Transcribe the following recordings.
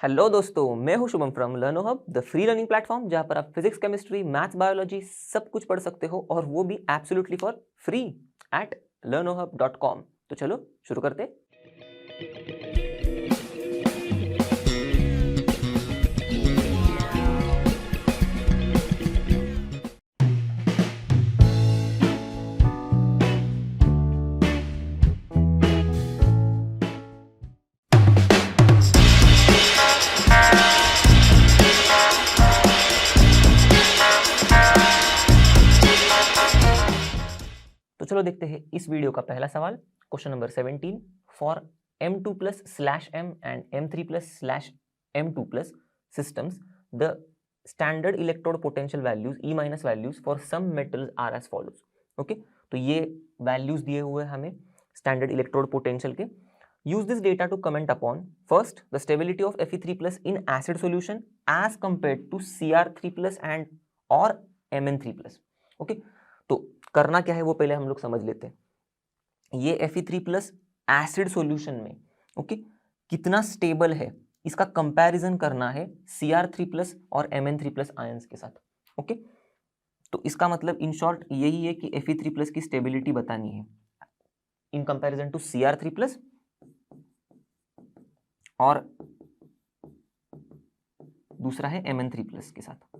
Hello दोस्तों, मैं हूं Shubham from लर्नो hub, the free learning platform जहां पर आप फिजिक्स, केमिस्ट्री, मैथ्स, बायोलॉजी सब कुछ पढ़ सकते हो और वो भी absolutely for free at learnohub.com। तो चलो शुरू करते हैं। तो चलो देखते हैं इस वीडियो का पहला सवाल, question number 17 for M2+/M and M3+/M2+ systems the standard electrode potential values E- values for some metals are as follows। Okay, तो ये वैल्यूज दिए हुए हैं हमें स्टैंडर्ड इलेक्ट्रोड पोटेंशियल के। use this data to comment upon first the stability of Fe3+ in acid solution as compared to Cr3+ and or Mn3+। Okay, तो करना क्या है वो पहले हम लोग समझ लेते हैं। ये Fe3+ एसिड सॉल्यूशन में ओके कितना स्टेबल है, इसका कंपैरिजन करना है Cr3+ और Mn3+ आयंस के साथ। ओके, तो इसका मतलब इन शॉर्ट यही है कि Fe3+ की स्टेबिलिटी बतानी है इन कंपैरिजन टू Cr3+ और दूसरा है Mn3+ के साथ।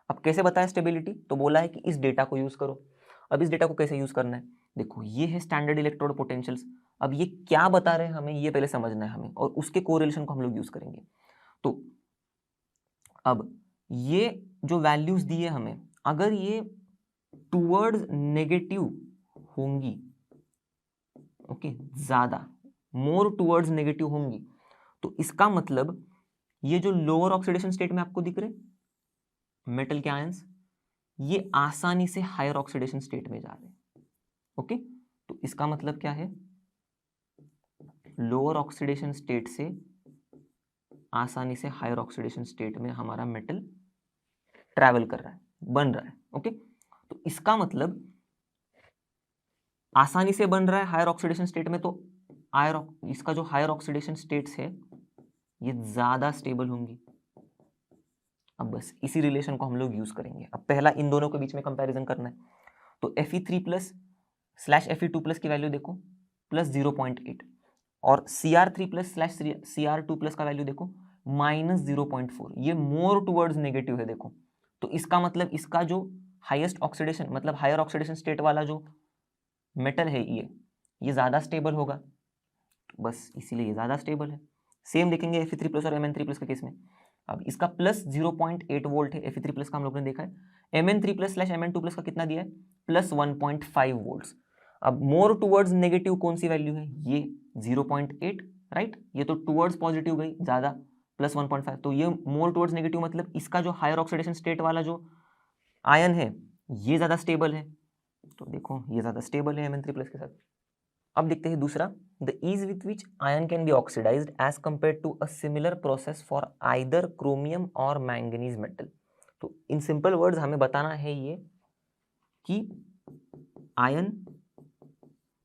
अब कैसे बताया स्टेबिलिटी, तो बोला है कि इस डेटा को यूज करो। अब इस डेटा को कैसे यूज करना है, देखो ये है स्टैंडर्ड इलेक्ट्रोड पोटेंशियल्स। अब ये क्या बता रहे हैं हमें, ये पहले समझना है हमें, और उसके कोरिलेशन को हम लोग यूज करेंगे। तो अब ये जो वैल्यूज दिए हमें, अगर ये टूवर्ड्स नेगेटिव होंगी, ओके ज्यादा मोर टूवर्ड्स नेगेटिव होंगी, तो इसका मतलब ये जो लोअर ऑक्सीडेशन स्टेट में आपको दिख रहे मेटल के आयंस, ये आसानी से हायर ऑक्सीडेशन स्टेट में जा रहे हैं। ओके, तो इसका मतलब क्या है, लोअर ऑक्सीडेशन स्टेट से आसानी से हायर ऑक्सीडेशन स्टेट में हमारा मेटल ट्रैवल कर रहा है, बन रहा है। ओके, तो इसका मतलब आसानी से बन रहा है हायर ऑक्सीडेशन स्टेट में, तो इसका जो हायर ऑक्सीडेशन स्टेट्स है ये ज्यादा स्टेबल होंगी। अब बस इसी रिलेशन को हम लोग यूज करेंगे। अब पहला इन दोनों के बीच में कंपैरिजन करना है, तो Fe3+/Fe2+ की वैल्यू देखो +0.8 और Cr3+/Cr2+ का वैल्यू देखो -0.4। ये मोर टुवर्ड्स नेगेटिव है देखो, तो इसका मतलब इसका जो हाईएस्ट ऑक्सीडेशन मतलब हायर ऑक्सीडेशन स्टेट वाला जो मेटल है ये ज्यादा स्टेबल होगा, बस इसीलिए ये ज्यादा स्टेबल है। सेम देखेंगे Fe3+ और Mn3+ के केस में। अब इसका +0.8 वोल्ट है, Fe3+ का हम लोग ने देखा है। Mn3+/Mn2+ का कितना दिया है, +1.5 वोल्ट। अब मोर टुवर्ड्स नेगेटिव कौन सी वैल्यू है, ये 0.8 राइट, ये तो टुवर्ड्स पॉजिटिव गई ज्यादा, +1.5, तो ये मोर टुवर्ड्स नेगेटिव मतलब इसका जो हायर ऑक्सीडेशन स्टेट वाला जो आयन है ये ज्यादा स्टेबल है। तो देखो ये ज्यादा स्टेबल है Mn3+ के साथ। अब देखते हैं दूसरा, the ease with which ion can be oxidised as compare to a similar process for either chromium और मैंगनीज मेटल। तो इन सिंपल वर्ड्स हमें बताना है ये कि आयन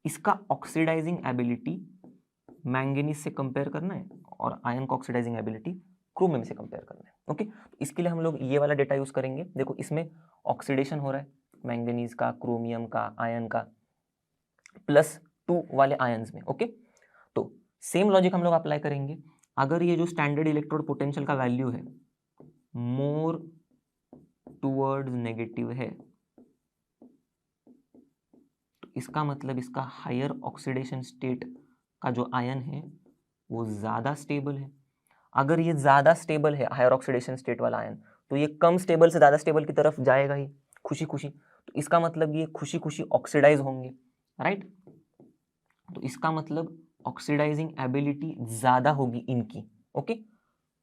इसका ऑक्सीडाइजिंग एबिलिटी मैंगनीज से कंपेयर करना है और आयन का ऑक्सीडाइजिंग एबिलिटी क्रोमियम से कंपेयर करना है। ओके, तो इसके लिए हम लोग ये वाला डेटा यूज करेंगे। देखो इसमें ऑक्सीडेशन हो रहा है मैंगनीज का, क्रोमियम का, आयन का, +2 वाले आयंस में। ओके, तो सेम लॉजिक हम लोग अप्लाई करेंगे। अगर ये जो स्टैंडर्ड इलेक्ट्रोड पोटेंशियल का वैल्यू है मोर टुवर्ड्स नेगेटिव है, तो इसका मतलब इसका हायर ऑक्सीडेशन स्टेट का जो आयन है वो ज्यादा स्टेबल है। अगर ये ज्यादा स्टेबल है हायर ऑक्सीडेशन स्टेट वाला आयन, तो ये कम स्टेबल से ज्यादा स्टेबल की तरफ जाएगा ही खुशी खुशी, तो इसका मतलब ये खुशी खुशी ऑक्सीडाइज होंगे राइट। तो इसका मतलब ऑक्सीडाइजिंग एबिलिटी ज्यादा होगी इनकी। ओके,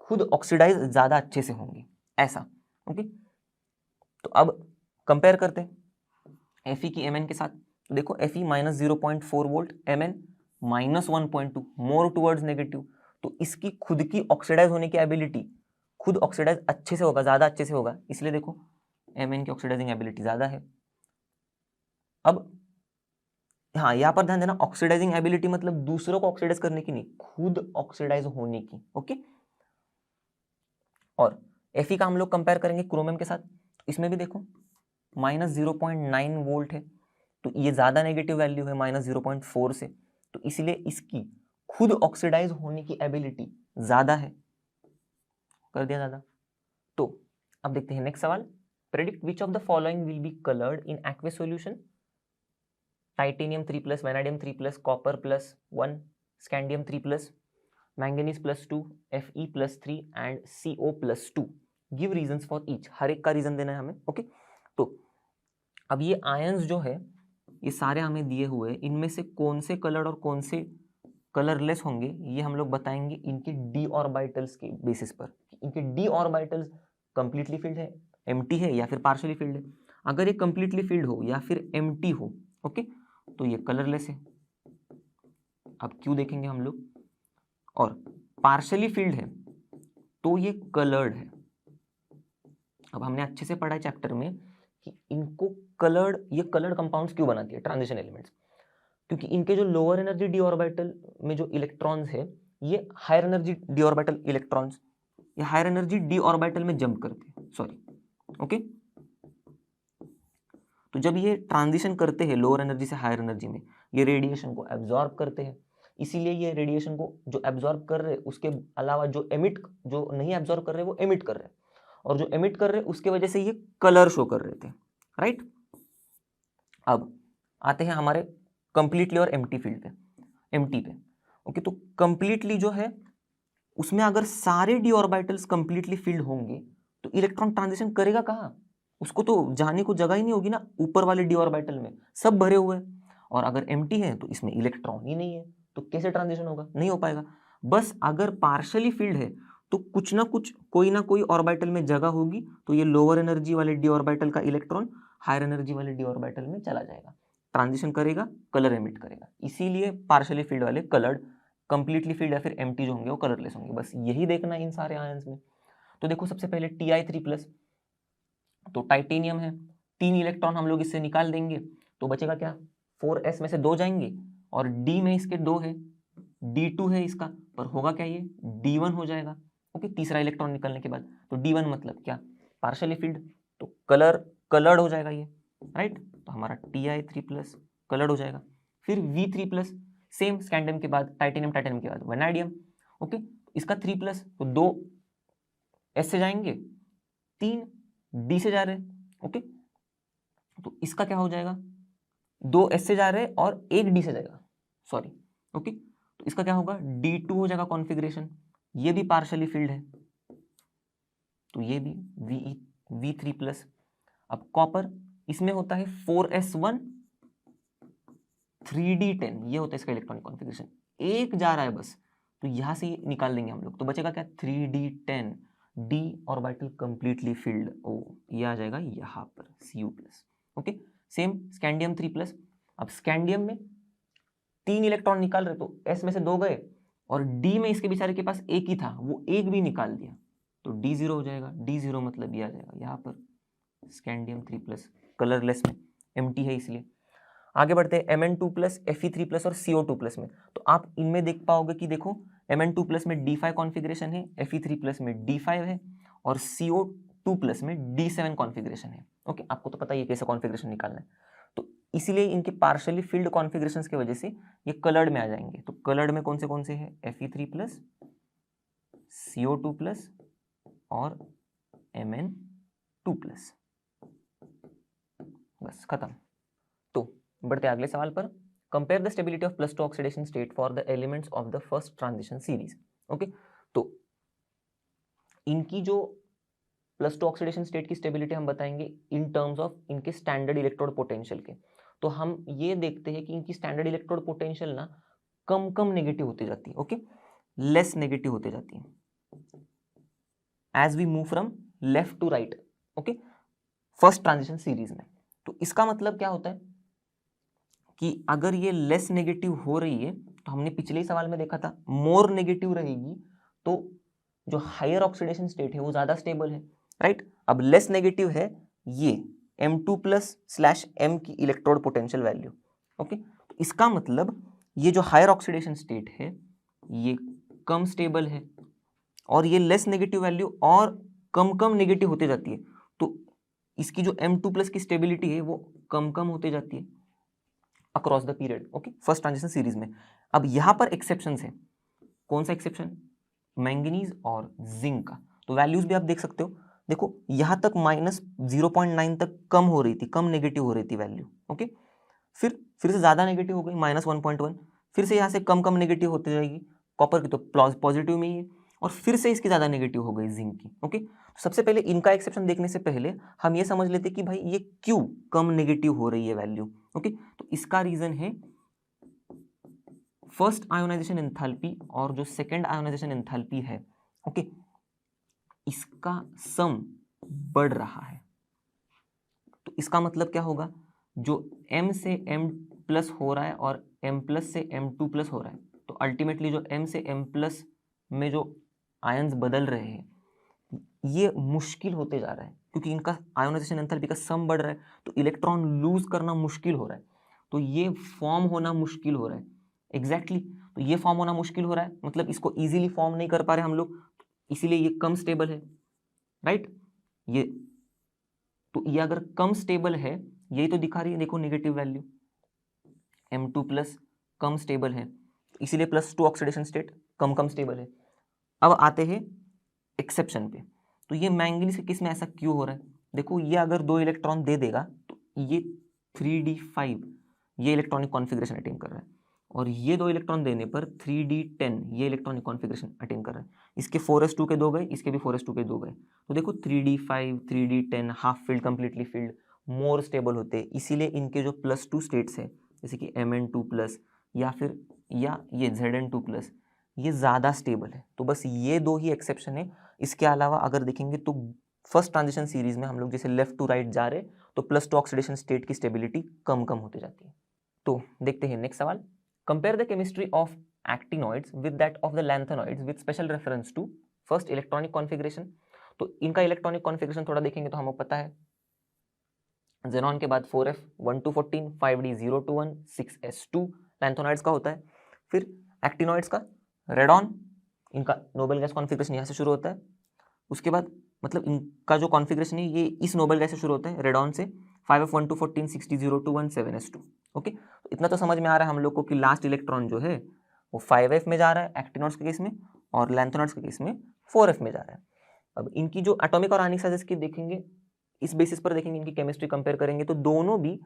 खुद ऑक्सीडाइज ज्यादा अच्छे से होंगे ऐसा। ओके, तो अब कंपेयर करते हैं Fe की Mn के साथ। तो देखो Fe -0.4 volt, Mn -1.2, more towards negative, तो इसकी खुद की ऑक्सीडाइज होने की एबिलिटी खुद ऑक्सीडाइज अच्छे से होगा, ज्यादा अच्छे से होगा, इसलिए देखो Mn की ऑक्सीडाइजिंग एबिलिटी ज्यादा है। अब हाँ, यहाँ पर ध्यान देना, ऑक्सीडाइजिंग एबिलिटी मतलब दूसरों को ऑक्सीडाइज करने की नहीं, खुद ऑक्सीडाइज होने की। ओके, और Fe का हम लोग कंपेयर करेंगे क्रोमियम के साथ, तो इसमें भी देखो -0.9 वोल्ट है, तो ये ज़्यादा नेगेटिव वैल्यू है -0.4 से, तो इसलिए इसकी खुद ऑक्सीडाइज होने की एबिलिटी ज़्यादा है, कर दिया ज़्यादा। तो अब देखते हैं नेक्स्ट सवाल, predict which of the following will be coloured in aqueous solution, titanium 3+, vanadium 3+, copper +1, scandium 3+, manganese +2, Fe +3 and CO +2, give reasons for each, हर एक का रीजन देना है हमें, ओके। तो अब ये आयंस जो है ये सारे हमें दिए हुए, इनमें से कौन से कलर्ड और कौन से कलरलेस होंगे ये हम लोग बताएंगे इनके डी ऑर्बिटल्स के बेसिस पर। इनके डी ऑर्बिटल्स कंप्लीटली फिल्ड है, एम्प्टी है या फिर पार्शियली फिल्ड है। अगर ये कंप्लीटली फिल्ड हो या फिर एम्प्टी हो, ओके, तो ये कलरलेस है। अब क्यों देखेंगे हम लोग। और पार्शियली फिल्ड है तो ये कलर्ड है। अब हमने अच्छे से पढ़ा है चैप्टर में कि इनको कलर्ड, ये कलर्ड कंपाउंड्स क्यों बनाती है ट्रांजिशन एलिमेंट्स, क्योंकि इनके जो लोअर एनर्जी डी ऑर्बिटल में जो इलेक्ट्रॉन्स है ये higher energy D orbital electrons ये हायर एनर्जी डी ऑर्बिटल में जंप करते हैं, सॉरी, ओके। तो जब ये ट्रांजिशन करते हैं लोअर एनर्जी से हायर एनर्जी में, ये रेडिएशन को एब्जॉर्ब करते हैं, इसीलिए ये रेडिएशन को जो एब्जॉर्ब कर रहे हैं उसके अलावा जो नहीं एब्जॉर्ब कर रहे वो एमिट कर रहे हैं, और जो एमिट कर रहे उसके वजह से ये कलर शो कर रहे थे, राइट। अब आते हैं हमारे कंप्लीटली और एम्प्टी फील्ड पे, एम्प्टी पे, ओके। तो कंप्लीटली जो है उसमें अगर सारे डी ऑर्बिटल्स कंप्लीटली फिल्ड होंगे तो इलेक्ट्रॉन ट्रांजिशन करेगा कहाँ, उसको तो जाने को जगह ही नहीं होगी ना, ऊपर वाले डी ऑर्बिटल में सब भरे हुए हैं, और अगर एम्प्टी है तो इसमें इलेक्ट्रॉन ही नहीं है, तो कैसे ट्रांजिशन होगा, नहीं हो पाएगा। बस अगर पार्शियली फिल्ड है तो कुछ ना कुछ, कोई ना कोई ऑर्बिटल में जगह होगी, तो ये लोअर एनर्जी वाले डी ऑर्बिटल का इलेक्ट्रॉन हायर एनर्जी वाले डी ऑर्बिटल में चला जाएगा, ट्रांजिशन करेगा, कलर एमिट करेगा। इसीलिए पार्शियली फील्ड वाले कलर्ड, कंप्लीटली फील्ड या फिर एम्प्टी जो होंगे वो कलरलेस होंगे। बस यही देखना है इन सारे आयंस में। तो देखो सबसे पहले Ti3+, तो टाइटेनियम है, 3 इलेक्ट्रॉन हम लोग इससे निकाल देंगे तो बचेगा क्या, 4s में से 2 जाएंगे, और D में इसके 2 है, D2 है इसका, पर होगा क्या, ये D1 हो जाएगा, ओके। तीसरा इलेक्ट्रॉन निकलने के बाद तो D1 मतलब क्या, पार्शियली फील्ड, तो कलर्ड हो जाएगा ये, राइट। तो हमारा Ti3+ कलर्ड हो जाएगा। फिर V3+, सेम स्कैंडियम के बाद टाइटेनियम, टाइटेनियम के बाद वैनाडियम, ओके। इसका 3+, तो 2 S से जाएंगे, 3 D से जा रहे हैं, ओके। तो इसका क्या हो जाएगा, 2 S से जा रहे हैं और 1 D से जाएगा, सॉरी, ओके। तो इसका क्या होगा, D2 हो जाएगा कॉन्फ़िगरेशन, ये भी पार्शियली फिल्ड है, तो ये भी V3+। अब कॉपर, इसमें होता है 4s1 3d10, ये होता है इसका इलेक्ट्रॉनिक कॉन्फ़िगरेशन, एक जा रहा है बस, तो यहां से निकाल देंगे हम लोग, तो बचेगा क्या, 3d10, d orbital completely filled, ओ ये आ जाएगा यहाँ पर Cu+, ओके। सेम स्कैंडियम 3+, अब स्कैंडियम में 3 इलेक्ट्रॉन निकाल रहे तो S में से 2 गए, और D में इसके बेचारे के पास एक ही था, वो एक भी निकाल दिया, तो D0 हो जाएगा, D0 मतलब ये आ जाएगा यहाँ पर स्कैंडियम 3+, कलरलेस में, एम्प्टी है इसलिए। आगे बढ़ते हैं Mn2+, Fe3+ और CO2+ में, तो आप इनमें देख पाओगे कि देखो Mn2+ में D5 कॉन्फ़िगरेशन है, Fe3+ में D5 है, और CO2+ में D7 कॉन्फ़िगरेशन है, ओके। आपको तो पता ही है कैसे कॉन्फ़िगरेशन निकालना है, तो इसीलिए इनके पार्शियली फिल्ड कॉन्फ़िगरेशंस की वजह से ये कलर्ड में आ जाएंगे। तो कलर्ड में कौन से है, Fe3+, CO2+ और Mn2+, बस खत्म। तो बढ़ते अगले सवाल पर, compare the stability of +2 oxidation state for the elements of the first transition series, okay. तो इनकी जो +2 ऑक्सीडेशन स्टेट की स्टेबिलिटी हम बताएंगे इन टर्म्स ऑफ इनके स्टैंडर्ड इलेक्ट्रोड पोटेंशियल के। तो हम ये देखते हैं कि इनकी स्टैंडर्ड इलेक्ट्रोड पोटेंशियल ना कम कम नेगेटिव होती जाती है, ओके, लेस नेगेटिव होती जाती है as we move from left to right, okay, first transition series में। तो इसका मतलब क्या होता है कि अगर ये लेस नेगेटिव हो रही है, तो हमने पिछले ही सवाल में देखा था मोर नेगेटिव रहेगी तो जो हायर ऑक्सीडेशन स्टेट है वो ज्यादा स्टेबल है, राइट। अब लेस नेगेटिव है ये M2+/M की इलेक्ट्रोड पोटेंशियल वैल्यू, ओके। तो इसका मतलब ये जो हायर ऑक्सीडेशन स्टेट है ये कम स्टेबल है, और ये लेस नेगेटिव वैल्यू और कम कम नेगेटिव होते जाती है, तो इसकी जो M2+ की स्टेबिलिटी है वो कम कम होते जाती है across the period. Okay, first transition series में। अब यहां पर एक्सेप्शन है, कौन सा एक्सेप्शन? मैंगनीज और जिंक का। तो वैल्यूज भी आप देख सकते हो, देखो यहां तक -0.9 तक कम हो रही थी, कम नेगेटिव हो रही थी वैल्यू। ओके, फिर से ज्यादा नेगेटिव हो गई -1.1, फिर से यहाँ से कम कम नेगेटिव होती जाएगी, कॉपर की तो पॉजिटिव में ही है, और फिर से इसकी ज्यादा नेगेटिव हो गई जिंक की। ओके, सबसे पहले इनका एक्सेप्शन देखने से पहले हम ये समझ लेते कि भाई ये क्यों कम नेगेटिव हो रही है वैल्यू। ओके, तो इसका रीजन है फर्स्ट आयोनाइजेशन एंथैल्पी और जो सेकेंड आयोनाइजेशन एंथैल्पी है, ओके, इसका सम बढ़ रहा है। तो इसका मतलब क्या होगा, जो M से M+ हो रहा है और M+ से M2+ हो रहा है, तो अल्टीमेटली जो M से M+ में जो आयंस बदल रहे हैं ये मुश्किल होते जा रहा है, क्योंकि इनका आयोनाइजेशन एंथैल्पी का सम बढ़ रहा है, तो इलेक्ट्रॉन लूज करना मुश्किल हो रहा है, तो ये फॉर्म होना मुश्किल हो रहा है। एग्जैक्टली तो ये फॉर्म होना मुश्किल हो रहा है, मतलब इसको इजीली फॉर्म नहीं कर पा रहे हम लोग, इसीलिए ये कम स्टेबल है, राइट। ये तो ये अगर कम स्टेबल है, यही तो दिखा रही है, देखो नेगेटिव वैल्यू M2+ कम स्टेबल है, इसीलिए +2 ऑक्सीडेशन स्टेट कम स्टेबल है। अब आते हैं एक्सेप्शन पे, तो ये मैंगनीज के केस में ऐसा क्यों हो रहा है? देखो ये अगर 2 इलेक्ट्रॉन दे देगा तो ये 3d5 ये इलेक्ट्रॉनिक कॉन्फ़िगरेशन अटेन कर रहा है, और ये 2 इलेक्ट्रॉन देने पर 3d10 ये इलेक्ट्रॉनिक कॉन्फ़िगरेशन अटेन कर रहा है। इसके 4s2 के 2 गए, इसके भी 4s2 के 2 गए, तो देखो 3d5 3d10 half field completely field more stable होते हैं, इसीलिए इनके जो +2 स्टेट्स है जैसे कि Mn2+ या फिर या ये Zn2+, ये ज़्यादा स्टेबल है। तो बस ये 2 ही एक्सेप्शन है, इसके अलावा अगर देखेंगे तो फर्स्ट ट्रांजिशन सीरीज में हम लोग जैसे लेफ्ट टू राइट जा रहे तो +2 ऑक्सीडेशन स्टेट की स्टेबिलिटी कम कम होती जाती है। तो देखते हैं नेक्स्ट सवाल, compare the chemistry of actinoids with that of the lanthanoids with special reference to first electronic configuration. तो इनका इलेक्ट्रॉनिक कॉन्फ़िगरेशन थोड़ा देखेंगे तो हमें पता है, जेनॉन के बाद 4f 1 to 14 5d 0 to 1 6s2 lanthanoids का होता है। फिर एक्टिनॉइड्स का रेडॉन, इनका नोबेल गैस कॉन्फ़िगरेशन यहाँ से शुरू होता है, उसके बाद मतलब इनका जो कॉन्फ़िगरेशन है ये इस नोबेल गैस से शुरू होता है रेडॉन से 5f 1 to 14 6d 0 to 1 7s2। Okay, तो इतना तो समझ में आ रहा है हम लोग को कि लास्ट इलेक्ट्रॉन जो है वो 5f में जा रहा है एक्टिनॉइड्स के केस में, और लैंथेनॉइड्स के केस में 4f में जा रहा है। अब इनकी जो एटॉमिक और आयनिक साइजेस की देखेंगे, इस बेसिस पर देखेंगे, इनकी केमिस्ट्री कंपेयर करेंगे तो दोनों भी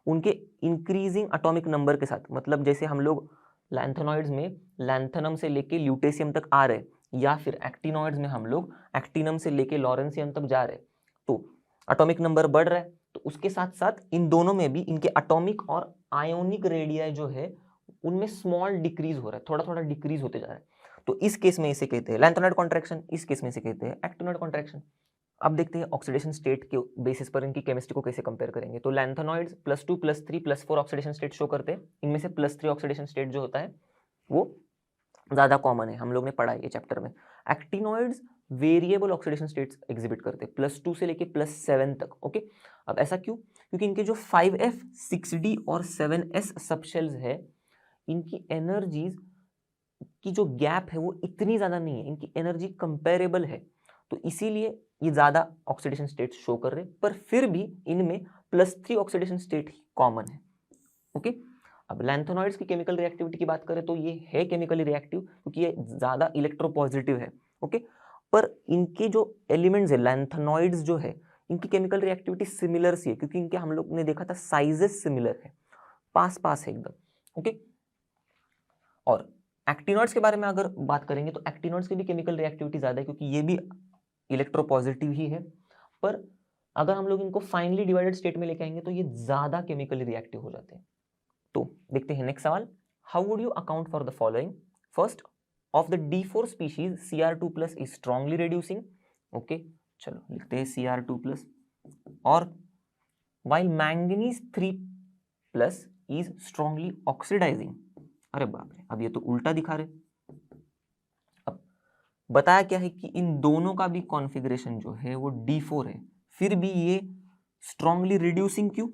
उनके इंक्रीजिंग एटॉमिक नंबर के साथ, मतलब जैसे हम लोग लैंथेनॉइड्स में लैंथेनम से लेके ल्यूटेशियम तक आ रहे, या फिर एक्टिनॉइड्स में हम लोग एक्टिनम से लेके लॉरेंसियम तक जा रहे, तो एटॉमिक नंबर बढ़ रहा है, तो उसके साथ साथ इन दोनों में भी इनके एटॉमिक और आयोनिक रेडियाई जो है उनमें स्मॉल डिक्रीज हो रहा है, थोड़ा थोड़ा डिक्रीज होते जा रहा है। तो इस केस में इसे कहते हैं लैंथेनॉइड कॉन्ट्रैक्शन, इस केस में इसे कहते हैं एक्टिनॉइड कॉन्ट्रैक्शन। अब देखते हैं ऑक्सीडेशन स्टेट के बेसिस पर इनकी केमिस्ट्री को कैसे कंपेयर करेंगे। तो लैंथेनॉइड्स +2 +3 +4 ऑक्सीडेशन स्टेट शो करते हैं, इनमें से +3 ऑक्सीडेशन स्टेट जो होता है वो ज्यादा कॉमन है, हम लोग ने पढ़ा है ये चैप्टर में। Actinoids variable oxidation states exhibit करते हैं +2 से लेके +7 तक। ओके, अब ऐसा क्यों? क्योंकि इनके जो 5f 6d और 7s सबशेल्स है, इनकी एनर्जीज की जो गैप है वो इतनी ज्यादा नहीं है, इनकी एनर्जी कंपेरेबल है, तो इसीलिए ये ज्यादा ऑक्सीडेशन स्टेट शो कर रहे हैं, पर फिर भी इनमें +3 ऑक्सीडेशन स्टेट ही कॉमन है। ओके, अब लैंथेनॉइड्स की केमिकल रिएक्टिविटी की बात करें तो ये है केमिकली रिएक्टिव क्योंकि ये ज्यादा इलेक्ट्रोपॉजिटिव है। ओके, पर इनके जो एलिमेंट्स है लैंथेनॉइड्स जो है, इनकी केमिकल रिएक्टिविटी सिमिलर सी है, क्योंकि इनके हम लोग ने देखा था साइजेस सिमिलर है, पास पास है एकदम। ओके, और एक्टिनॉइड्स के बारे में अगर बात करेंगे तो एक्टिनॉइड्स की भी केमिकल रिएक्टिविटी ज्यादा है, क्योंकि ये भी इलेक्ट्रोपॉजिटिव ही है, पर अगर हम लोग इनको फाइनली डिवाइडेड स्टेट में लेके आएंगे तो ये ज्यादा केमिकली रिएक्टिव हो जाते हैं। तो देखते हैं नेक्स्ट सवाल, how would you account for the following? First, of the D4 species Cr2+ is strongly reducing. Okay, चलो लिखते हैं Cr2+, और while manganese 3+ is strongly oxidizing। अरे बाप रे, अब ये तो उल्टा दिखा रहे। अब बताया क्या है कि इन दोनों का भी कॉन्फ़िगरेशन जो है वो D4 है, फिर भी ये स्ट्रांगली रिड्यूसिंग क्यों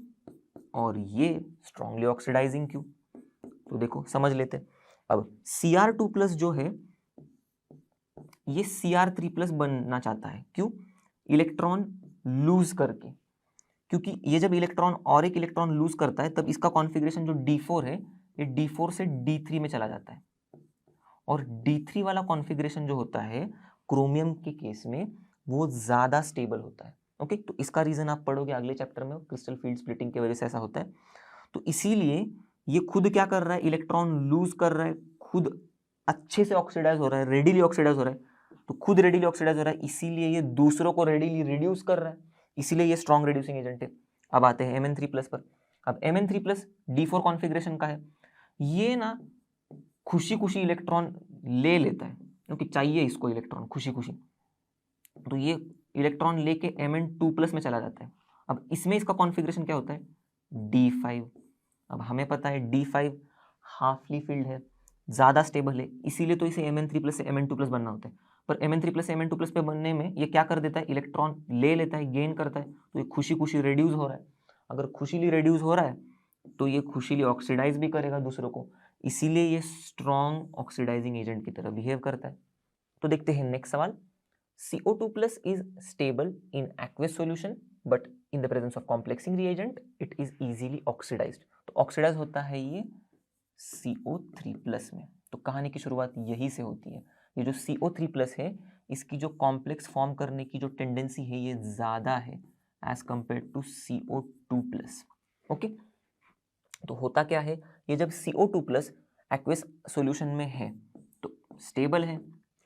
और ये स्ट्रांगली ऑक्सीडाइजिंग क्यों? तो देखो समझ लेते हैं। अब Cr2+ जो है ये Cr3+ बनना चाहता है। क्यों? इलेक्ट्रॉन लूज करके, क्योंकि ये जब इलेक्ट्रॉन और एक इलेक्ट्रॉन लूज करता है तब इसका कॉन्फ़िगरेशन जो D4 है ये D4 से D3 में चला जाता है, और D3 वाला कॉन्फ़िगरेशन जो होता है क्रोमियम के केस में वो ज़्यादा स्टेबल होता है। ओके, तो इसका रीज़न आप पढ़ोगे अगले चैप्टर में, क्रिस्टल फील्ड स्प्लिटिंग की वजह से ऐसा होता है। तो इसीलिए ये खुद क्या कर रहा है, इलेक्ट्रॉन लूज कर रहा है, खुद अच्छे से ऑक्सीडाइज हो रहा है, रेडिली ऑक्सीडाइज हो रहा है, तो खुद रेडिली ऑक्सीडाइज हो रहा है, इसीलिए ये दूसरों को रेडिली रिड्यूस कर रहा है, इसीलिए ये स्ट्रॉन्ग रिड्यूसिंग एजेंट है। अब आते हैं Mn3+ पर। अब Mn3+ D4 कॉन्फ़िगरेशन का है, ये ना खुशी खुशी इलेक्ट्रॉन ले लेता है, क्योंकि चाहिए इसको इलेक्ट्रॉन खुशी खुशी, तो ये इलेक्ट्रॉन लेके Mn2+ में चला जाता है। अब इसमें इसका कॉन्फ़िगरेशन क्या होता है, D5। अब हमें पता है D5 हाफली फील्ड है, ज़्यादा स्टेबल है, इसीलिए तो इसे Mn3+ से Mn2+ बनना होता है। पर Mn3+ से Mn2+ पे बनने में ये क्या कर देता है, इलेक्ट्रॉन ले लेता है, गेन करता है, तो ये खुशी खुशी रेड्यूस हो रहा है। अगर खुशीली रेड्यूस हो रहा है तो ये खुशीली ऑक्सीडाइज भी करेगा दूसरों को, इसीलिए ये स्ट्रॉन्ग ऑक्सीडाइजिंग एजेंट की तरह बिहेव करता है। तो देखते हैं नेक्स्ट सवाल। CO2+ is stable in aqueous solution but in the presence of complexing reagent it is easily oxidized। तो ऑक्सीडाइज होता है ये CO3+ में। तो कहानी की शुरुआत यही से होती है। ये जो CO3+ है इसकी जो कॉम्प्लेक्स फॉर्म करने की जो टेंडेंसी है ये ज़्यादा है as compare to CO2+। Okay, तो होता क्या है, ये जब CO2+ एक्वेस सॉल्यूशन में है तो स्टेबल है,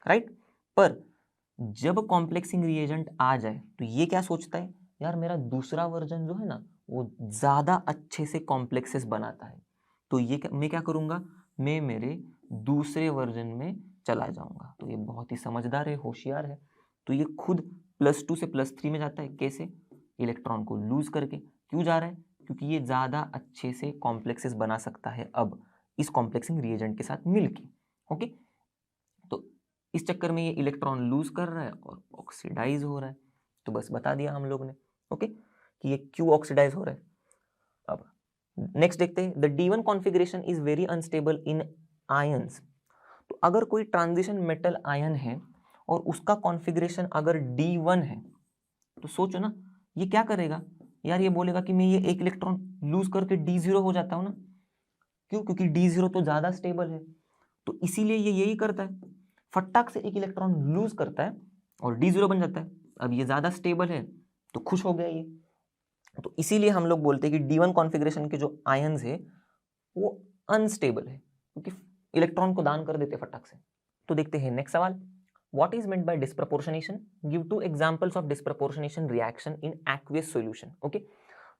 राइट। पर जब कॉम्प्लेक्सिंग रिएजेंट आ जाए तो ये क्या सोचता है, यार मेरा दूसरा वर्जन जो है ना वो ज़्यादा अच्छे से कॉम्प्लेक्सेस बनाता है, तो ये मैं क्या करूँगा, मैं मेरे दूसरे वर्जन में चला जाऊँगा। तो ये बहुत ही समझदार है, होशियार है। तो ये खुद +2 से +3 में जाता है। कैसे? इलेक्ट्रॉन को लूज करके। क्यों जा रहा है? क्योंकि ये ज़्यादा अच्छे से कॉम्प्लेक्सेस बना सकता है अब इस कॉम्प्लेक्सिंग रिएजेंट के साथ मिलके। ओके, तो इस चक्कर में ये इलेक्ट्रॉन लूज कर रहा है और ऑक्सीडाइज हो रहा है। तो बस बता दिया हम लोग ने, ओके, कि ये क्यों ऑक्सीडाइज हो रहा है। अब नेक्स्ट देखते हैं, the D1 configuration is very unstable in ions. तो अगर कोई ट्रांजिशन मेटल आयन है और उसका कॉन्फ़िगरेशन अगर D1 है तो सोचो ना ये क्या करेगा, यार ये बोलेगा कि मैं ये एक इलेक्ट्रॉन लूज करके D0 हो जाता हूँ ना। क्यों? क्योंकि D0 तो ज़्यादा स्टेबल है, तो इसीलिए ये यही करता है, फटाक से एक इलेक्ट्रॉन लूज करता है और D0 बन जाता है। अब ये ज़्यादा स्टेबल है तो खुश हो गया ये, तो इसीलिए हम लोग बोलते हैं कि D1 कॉन्फ़िगरेशन के जो आयन्स है वो अनस्टेबल है, क्योंकि इलेक्ट्रॉन को दान कर देते फटाक से। तो देखते हैं नेक्स्ट सवाल, what is meant by disproportionation, give 2 examples of disproportionation reaction in aqueous solution. Okay,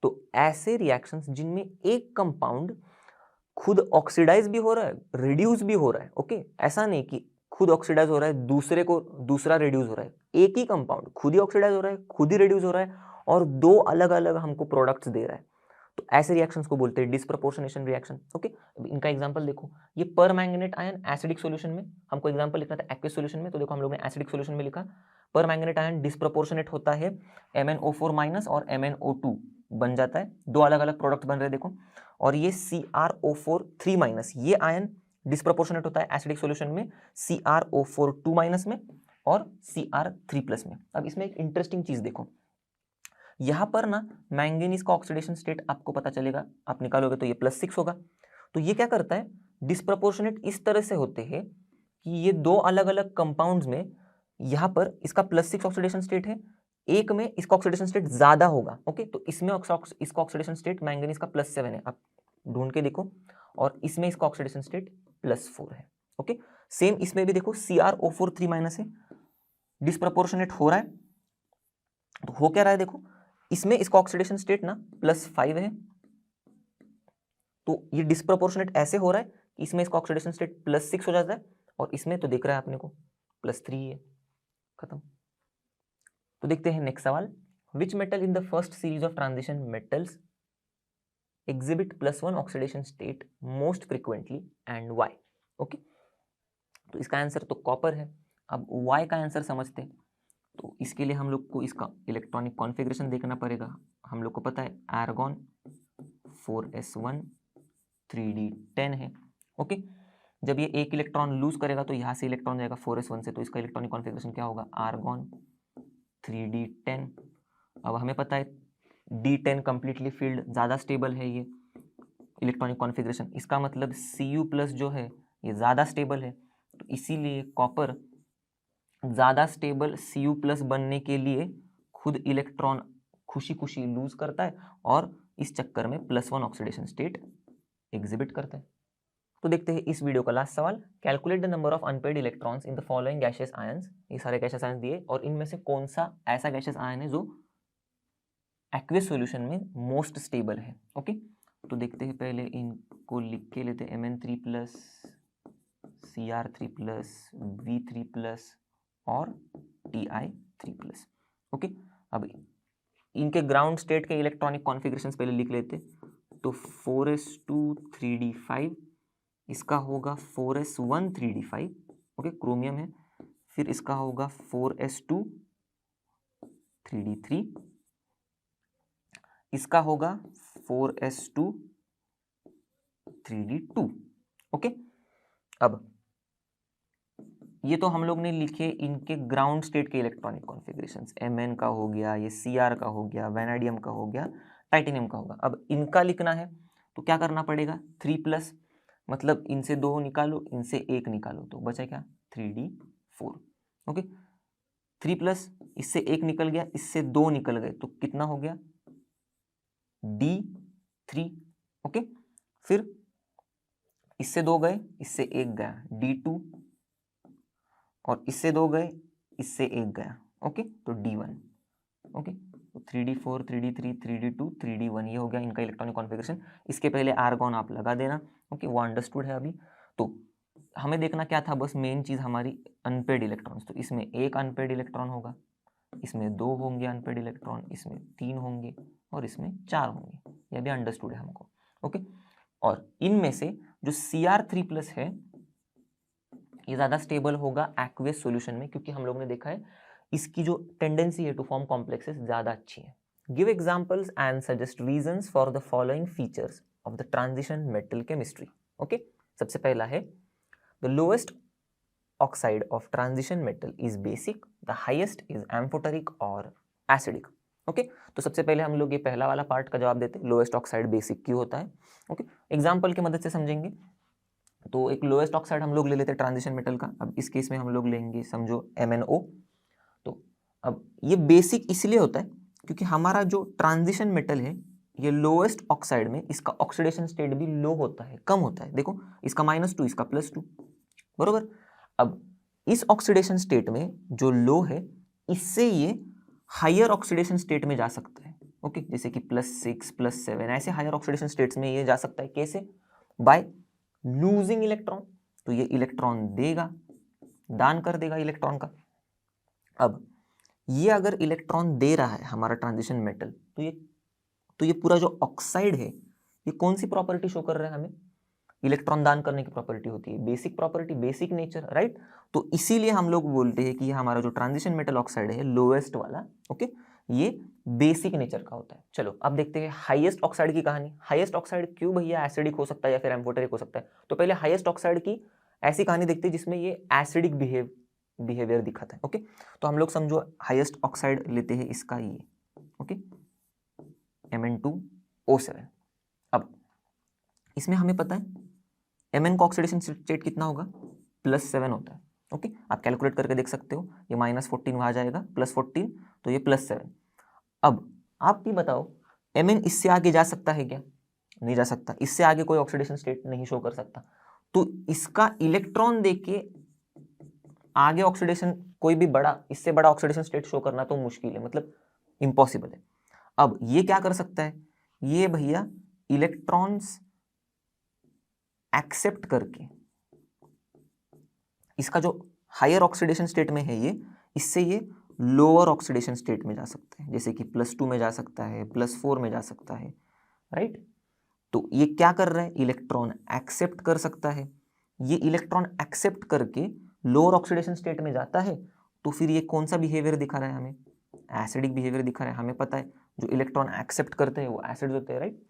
तो ऐसे रिएक्शंस जिनमें एक कंपाउंड खुद ऑक्सीडाइज भी हो रहा है, रिड्यूस भी हो रहा है। ओके, ऐसा नहीं कि खुद ऑक्सीडाइज हो रहा है दूसरे को दूसरा रिड्यूस हो रहा है, एक ही कंपाउंड खुद ही ऑक्सीडाइज हो रहा है, खुद ही रिड्यूस हो रहा है और दो अलग अलग हमको प्रोडक्ट्स दे रहा है। तो ऐसे रिएक्शंस को बोलते हैं डिस्प्रपोर्शनेशन रिएक्शन। ओके, इनका एग्जांपल देखो, ये पर मैंगनेट आयन एसिडिक सॉल्यूशन में, हमको एग्जांपल लिखना था एक्वियस सॉल्यूशन में, तो देखो हम लोग ने एसिडिक सॉल्यूशन में लिखा पर मैंगनेट आयन डिस्प्रपोर्शनेट होता है, MnO4- और MnO2 बन जाता है, दो अलग अलग प्रोडक्ट बन रहे हैं देखो। और ये CrO4 3- ये आयन डिस्प्रपोर्शनेट होता है एसिडिक सॉल्यूशन में CrO4 2- में और Cr3+ में। अब इसमें एक इंटरेस्टिंग चीज देखो, यहाँ पर ना मैंगनीज का ऑक्सीडेशन स्टेट आपको पता चलेगा, आप निकालोगे तो ये +6 होगा। तो ये क्या करता है, डिस्प्रपोर्शनेट इस तरह से होते हैं कि ये दो अलग अलग कंपाउंड्स में यहाँ पर इसका +6 ऑक्सीडेशन स्टेट है, एक में इसका ऑक्सीडेशन स्टेट ज्यादा होगा। ओके, तो इसमें इसका ऑक्सीडेशन स्टेट मैंगनीज का +7 है, आप ढूंढ के देखो, और इसमें इसका ऑक्सीडेशन स्टेट +4 है। ओके, सेम इसमें भी देखो CrO4 3- है, डिस्प्रपोर्शनेट हो रहा है, तो हो क्या रहा है देखो, इसमें इसका ऑक्सीडेशन स्टेट ना +5 है, तो ये डिस्प्रपोर्शनेट ऐसे हो रहा है कि इसमें इसका ऑक्सीडेशन स्टेट +6 हो जाता है और इसमें तो दिख रहा है अपने को +3 है, खत्म। तो देखते हैं नेक्स्ट सवाल, which metal in the first series of transition metals exhibit +1 oxidation state most frequently and why. Okay, तो इसका आंसर तो कॉपर है। अब वाई का आंसर समझते हैं, तो इसके लिए हम लोग को इसका इलेक्ट्रॉनिक कॉन्फ़िगरेशन देखना पड़ेगा। हम लोग को पता है आर्गॉन 4s1 3d10 है। ओके, जब ये एक इलेक्ट्रॉन लूज करेगा तो यहाँ से इलेक्ट्रॉन जाएगा 4s1 से, तो इसका इलेक्ट्रॉनिक कॉन्फ़िगरेशन क्या होगा, आर्गॉन 3d10। अब हमें पता है d10 कंप्लीटली फील्ड, ज़्यादा स्टेबल है ये इलेक्ट्रॉनिक कॉन्फ़िगरेशन, इसका मतलब Cu+ जो है ये ज़्यादा स्टेबल है, तो इसीलिए कॉपर ज़्यादा स्टेबल Cu+ बनने के लिए खुद इलेक्ट्रॉन खुशी खुशी लूज करता है और इस चक्कर में +1 ऑक्सीडेशन स्टेट एग्जिबिट करता है। तो देखते हैं इस वीडियो का लास्ट सवाल, calculate the number of unpaired electrons in the following gaseous ions. ये सारे गैशियस आयंस दिए और इनमें से कौन सा ऐसा गैशियस आयन है जो एक्वियस सॉल्यूशन में मोस्ट स्टेबल है। ओके, तो देखते हैं, पहले इनको लिख के लेते हैं, Mn3+, Cr3+, V3+ और Ti3+। ओके, अब इनके ग्राउंड स्टेट के इलेक्ट्रॉनिक कॉन्फ़िगरेशंस पहले लिख लेते, तो 4s2 3d5, इसका होगा 4s1 3d5, ओके, क्रोमियम है, फिर इसका होगा 4s2 3d3, इसका होगा 4s2 3d2। ओके, अब ये तो हम लोग ने लिखे इनके ग्राउंड स्टेट के इलेक्ट्रॉनिक कॉन्फ़िगरेशंस, Mn का हो गया, ये Cr का हो गया, वैनाडियम का हो गया, टाइटेनियम का होगा। अब इनका लिखना है तो क्या करना पड़ेगा, 3+, मतलब इनसे 2 निकालो, इनसे 1 निकालो, तो बचा क्या, 3d4। ओके, 3+, इससे 1 निकल गया, इससे 2 निकल गए, तो कितना हो गया, d3। ओके, फिर इससे 2 गए, इससे 1 गया, d2, और इससे 2 गए, इससे 1 गया, ओके, तो d1। ओके, तो 3d4 3d3 3d2 3d1 ये हो गया इनका इलेक्ट्रॉनिक कॉन्फ़िगरेशन। इसके पहले आर्गॉन आप लगा देना, ओके, वो अंडरस्टूड है अभी। तो हमें देखना क्या था, बस मेन चीज़ हमारी अनपेड इलेक्ट्रॉन्स, तो इसमें 1 अनपेड इलेक्ट्रॉन होगा, इसमें 2 होंगे अनपेड इलेक्ट्रॉन, इसमें 3 होंगे और इसमें 4 होंगे, यह भी अंडरस्टूड है हमको। ओके, और इनमें से जो Cr3+ है ये ज़्यादा स्टेबल होगा एक्वियस सॉल्यूशन में, क्योंकि हम लोग ने देखा है इसकी जो टेंडेंसी है टू फॉर्म कॉम्प्लेक्सेस ज़्यादा अच्छी है। Give examples and suggest reasons for the following features of the transition metal chemistry. Okay, सबसे पहला है the lowest oxide of transition metal is basic, the highest is amphoteric और acidic. Okay, तो सबसे पहले हम लोग ये पहला वाला पार्ट का जवाब देते हैं, लोएस्ट ऑक्साइड बेसिक क्यों होता है। ओके, एग्जाम्पल की मदद से समझेंगे। तो एक लोएस्ट ऑक्साइड हम लोग ले लेते हैं ट्रांजिशन मेटल का, अब इस केस में हम लोग लेंगे समझो MnO। तो अब ये बेसिक इसलिए होता है क्योंकि हमारा जो ट्रांजिशन मेटल है ये लोएस्ट ऑक्साइड में इसका ऑक्सीडेशन स्टेट भी लो होता है, कम होता है। देखो इसका -2, इसका +2, बरोबर। अब इस ऑक्सीडेशन स्टेट में जो लो है इससे ये हायर ऑक्सीडेशन स्टेट में जा सकता है। ओके, जैसे कि +6 +7 ऐसे हायर ऑक्सीडेशन स्टेट्स में ये जा सकता है। कैसे, बाय लूजिंग इलेक्ट्रॉन, तो ये इलेक्ट्रॉन देगा, दान कर देगा इलेक्ट्रॉन का। अब ये अगर इलेक्ट्रॉन दे रहा है हमारा ट्रांजिशन मेटल, तो ये पूरा जो ऑक्साइड है ये कौन सी प्रॉपर्टी शो कर रहा है हमें, इलेक्ट्रॉन दान करने की प्रॉपर्टी होती है, basic property, basic nature, right. तो इसीलिए हम लोग बोलते हैं कि ये हमारा जो ट्रांजिशन मेटल ऑक्साइड है लोएस्ट वाला, ओके, ये बेसिक नेचर का होता है। चलो अब देखते हैं हाईएस्ट ऑक्साइड की कहानी। हाईएस्ट ऑक्साइड क्यों भैया एसिडिक हो सकता है या फिर एम्फोटेरिक हो सकता है, तो पहले हाईएस्ट ऑक्साइड की ऐसी कहानी देखते हैं जिसमें ये एसिडिक बिहेवियर दिखाता है। ओके, तो हम लोग समझो हाईएस्ट ऑक्साइड लेते हैं इसका ये, ओके, Mn2O7। अब इसमें हमें पता है Mn का ऑक्सीडेशन स्टेट कितना होगा, +7 होता है। ओके, आप कैलकुलेट करके देख सकते हो, ये -14 वहाँ जाएगा, +14 तो ये +7। अब आप भी बताओ Mn इससे आगे जा सकता है क्या, नहीं जा सकता, इससे आगे कोई ऑक्सीडेशन स्टेट नहीं शो कर सकता, तो इसका इलेक्ट्रॉन देके आगे ऑक्सीडेशन कोई भी बड़ा, इससे बड़ा ऑक्सीडेशन स्टेट शो करना तो मुश्किल है, मतलब इम्पॉसिबल है। अब ये क्या कर सकता है, ये भैया इलेक्ट्रॉन्स एक्सेप्ट करके इसका जो हायर ऑक्सीडेशन स्टेट में है ये, इससे ये लोअर ऑक्सीडेशन स्टेट में जा सकता है, जैसे कि +2 में जा सकता है, +4 में जा सकता है, राइट। तो ये क्या कर रहा है, इलेक्ट्रॉन एक्सेप्ट कर सकता है। ये इलेक्ट्रॉन एक्सेप्ट करके लोअर ऑक्सीडेशन स्टेट में जाता है, तो फिर ये कौन सा बिहेवियर दिखा रहा है हमें, एसिडिक बिहेवियर दिखा रहा है। हमें पता है जो इलेक्ट्रॉन एक्सेप्ट करते हैं वो एसिड्स होते हैं, राइट।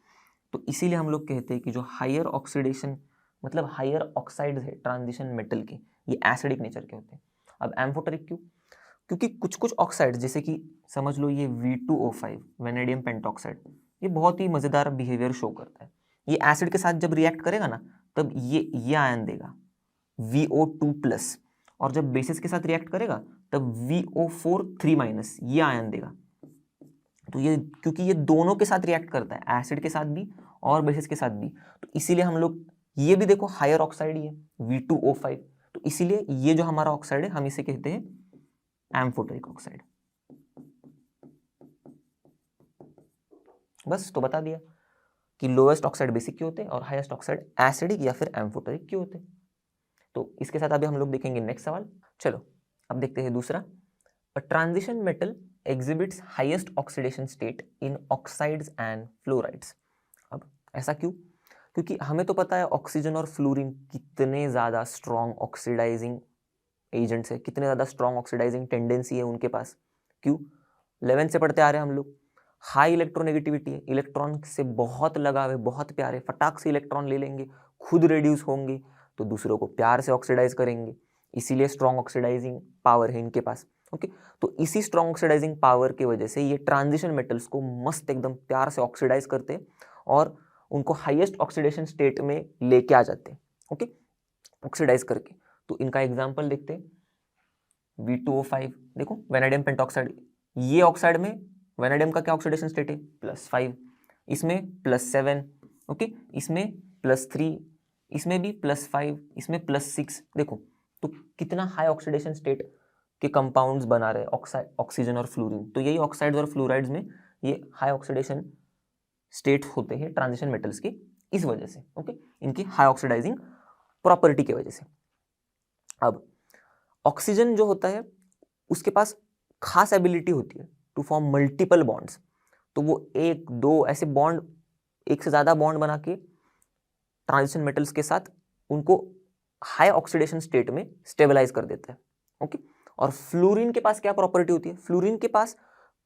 तो इसीलिए हम लोग कहते हैं कि जो हायर ऑक्सीडेशन मतलब हायर ऑक्साइड्स है ट्रांजिशन मेटल के, ये एसिडिक नेचर के होते हैं। अब एम्फोटेरिक क्यों? क्योंकि कुछ कुछ ऑक्साइड्स जैसे कि समझ लो ये V2O5 वेनेडियम पेंटॉक्साइड, ये बहुत ही मजेदार बिहेवियर शो करता है। ये एसिड के साथ जब रिएक्ट करेगा ना तब ये आयन देगा VO2+, और जब बेसिस के साथ रिएक्ट करेगा तब VO4 3- ये आयन देगा। तो ये क्योंकि ये दोनों के साथ रिएक्ट करता है, एसिड के साथ भी और बेसिस के साथ भी, तो इसीलिए हम लोग ये भी देखो हायर ऑक्साइड ही है V2O5, तो इसीलिए ये जो हमारा ऑक्साइड है हम इसे कहते हैं एम्फोटेरिक ऑक्साइड। बस तो बता दिया कि लोएस्ट ऑक्साइड बेसिक क्यों होते हैं और हाईएस्ट ऑक्साइड एसिडिक या फिर एम्फोटेरिक क्यों होते हैं। तो इसके साथ अभी हम लोग देखेंगे नेक्स्ट सवाल। चलो अब देखते हैं दूसरा। A transition metal exhibits highest oxidation state in oxides and fluorides. अब ऐसा क्यों? क्योंकि हमें तो पता है ऑक्सीजन और फ्लोरीन कितने ज़्यादा स्ट्रॉन्ग ऑक्सीडाइजिंग एजेंट्स है, कितने ज़्यादा स्ट्रॉन्ग ऑक्सीडाइजिंग टेंडेंसी है उनके पास। क्यों? 11th से पढ़ते आ रहे हैं हम लोग, हाई इलेक्ट्रोनेगेटिविटी है, इलेक्ट्रॉन से बहुत लगाव है, बहुत प्यारे, फटाक से इलेक्ट्रॉन ले लेंगे, खुद रिड्यूस होंगे तो दूसरों को प्यार से ऑक्सीडाइज करेंगे, इसीलिए स्ट्रॉन्ग ऑक्सीडाइजिंग पावर है इनके पास। ओके, तो इसी स्ट्रॉन्ग ऑक्सीडाइजिंग पावर की वजह से ये ट्रांजिशन मेटल्स को मस्त एकदम प्यार से ऑक्सीडाइज करते हैं और उनको हाईएस्ट ऑक्सीडेशन स्टेट में लेके आ जाते हैं। ओके, ऑक्सीडाइज करके। तो इनका एग्जाम्पल देखते हैं। V2O5 देखो वेनेडियम पेंटॉक्साइड, ये ऑक्साइड में वेनेडियम का क्या ऑक्सीडेशन स्टेट है +5, इसमें +7, ओके, इसमें +3, इसमें भी +5, इसमें +6। देखो तो कितना हाई ऑक्सीडेशन स्टेट के कंपाउंड्स बना रहे हैं ऑक्सीजन और फ्लोरीन। तो यही ऑक्साइड्स और फ्लोराइड्स में ये हाई ऑक्सीडेशन स्टेट होते हैं ट्रांजिशन मेटल्स के, इस वजह से। ओके, इनकी हाई ऑक्सीडाइजिंग प्रॉपर्टी की वजह से। अब ऑक्सीजन जो होता है उसके पास खास एबिलिटी होती है टू फॉर्म मल्टीपल बॉन्ड्स। तो वो एक दो ऐसे बॉन्ड, एक से ज्यादा बॉन्ड बना के ट्रांजिशन मेटल्स के साथ उनको हाई ऑक्सीडेशन स्टेट में स्टेबलाइज कर देता है। ओके, और फ्लोरीन के पास क्या प्रॉपर्टी होती है? फ्लोरीन के पास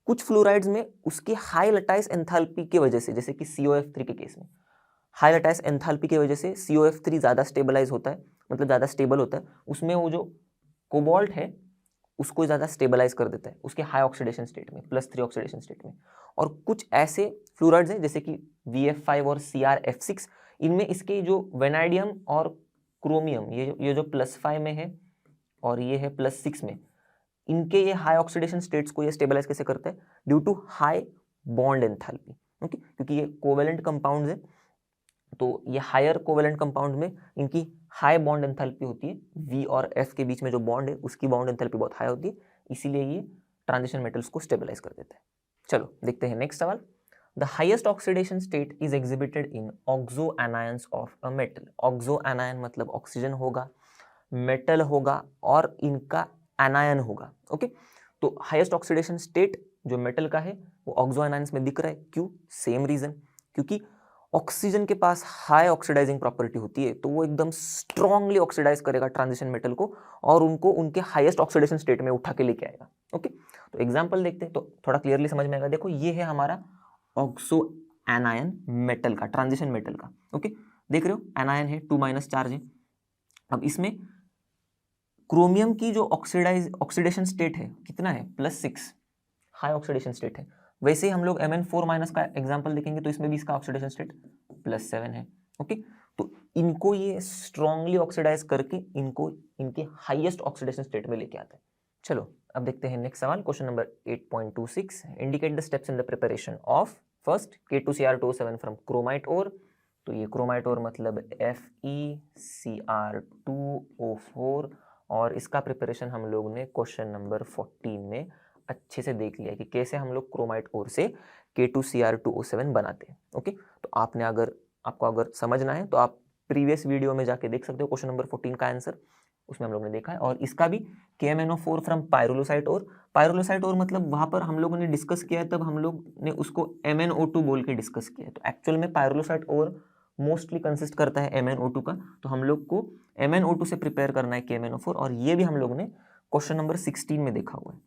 कुछ फ्लोराइड्स में उसकी हाई लटाइस एंथैल्पी की वजह से, जैसे कि COF3 के केस में हाई लटाइस एंथैल्पी की वजह से COF3 ज्यादा स्टेबलाइज होता है, मतलब ज्यादा स्टेबल होता है, उसमें वो जो कोबाल्ट है उसको ज्यादा स्टेबलाइज कर देता है उसके हाई ऑक्सीडेशन स्टेट में, +3 ऑक्सीडेशन स्टेट में। और कुछ ऐसे फ्लोराइड्स हैं जैसे कि VF5 और CrF6, इनमें इसके जो वेनाइडियम और क्रोमियम, ये जो +5 में है और ये है +6 में, इनके ये हाई ऑक्सीडेशन स्टेट्स को ये स्टेबलाइज कैसे करता है? Due to high bond enthalpy. Okay, क्योंकि ये कोवेलेंट कंपाउंड्स है, तो ये हायर कोवेलेंट कंपाउंड में इनकी हाई बॉन्ड एंथैल्पी होती है, V और F के बीच में जो बॉन्ड है उसकी बॉन्ड एंथैल्पी बहुत हाई होती है, इसीलिए ये ट्रांजिशन मेटल्स को स्टेबलाइज कर देता है। चलो देखते हैं नेक्स्ट सवाल। The highest oxidation state is exhibited in oxo anions of a metal. Oxo anion मतलब ऑक्सीजन होगा, मेटल होगा और इनका एनायन होगा। ओके, तो हाईएस्ट ऑक्सीडेशन स्टेट जो मेटल का है वो ऑक्सो एनायंस में दिख रहा है। क्यों? सेम रीजन, क्योंकि ऑक्सीजन के पास हाई ऑक्सीडाइजिंग प्रॉपर्टी होती है, तो वो एकदम स्ट्रांगली ऑक्सीडाइज करेगा ट्रांजिशन मेटल को और उनको उनके हाईएस्ट ऑक्सीडेशन स्टेट में उठा के लेके आएगा। ओके, तो एग्जांपल देखते हैं तो थोड़ा क्लियरली समझ में आएगा। देखो ये है हमारा ऑक्सो एनायन मेटल का, ट्रांजिशन मेटल का। ओके, देख रहे हो एनायन है, 2- चार्ज है। अब इसमें क्रोमियम की जो ऑक्सीडेशन स्टेट है कितना है? +6, हाई ऑक्सीडेशन स्टेट है। वैसे ही हम लोग Mn4- का एग्जांपल देखेंगे तो इसमें भी इसका ऑक्सीडेशन स्टेट +7 है। ओके, तो इनको ये स्ट्रांगली ऑक्सीडाइज करके इनको इनके हाईएस्ट ऑक्सीडेशन स्टेट में लेके आता है। चलो अब देखते हैं नेक्स्ट सवाल, question number 8.26। Indicate the steps in the preparation of first K2Cr2O7 from chromite ore. तो ये क्रोमाइट ओर मतलब FeCr2O4, और इसका प्रिपरेशन हम लोग ने क्वेश्चन नंबर 14 में अच्छे से देख लिया कि कैसे हम लोग क्रोमाइट ओर से K2Cr2O7 बनाते हैं। ओके, तो आपको अगर समझना है तो आप प्रीवियस वीडियो में जाके देख सकते हो क्वेश्चन नंबर 14 का आंसर, उसमें हम लोग ने देखा है। और इसका भी KMnO4 from pyrolusite ore. Pyrolusite ore मतलब वहां पर हम लोगों ने डिस्कस किया है, तब हम लोग ने उसको MnO2 बोल के डिस्कस किया है। तो एक्चुअल में पायरोलोसाइट ओर मोस्टली कंसिस्ट करता है MnO2 का, तो हम लोग को MnO2 से प्रिपेयर करना है KMnO4, और ये भी हम लोग ने क्वेश्चन नंबर 16 में देखा हुआ है।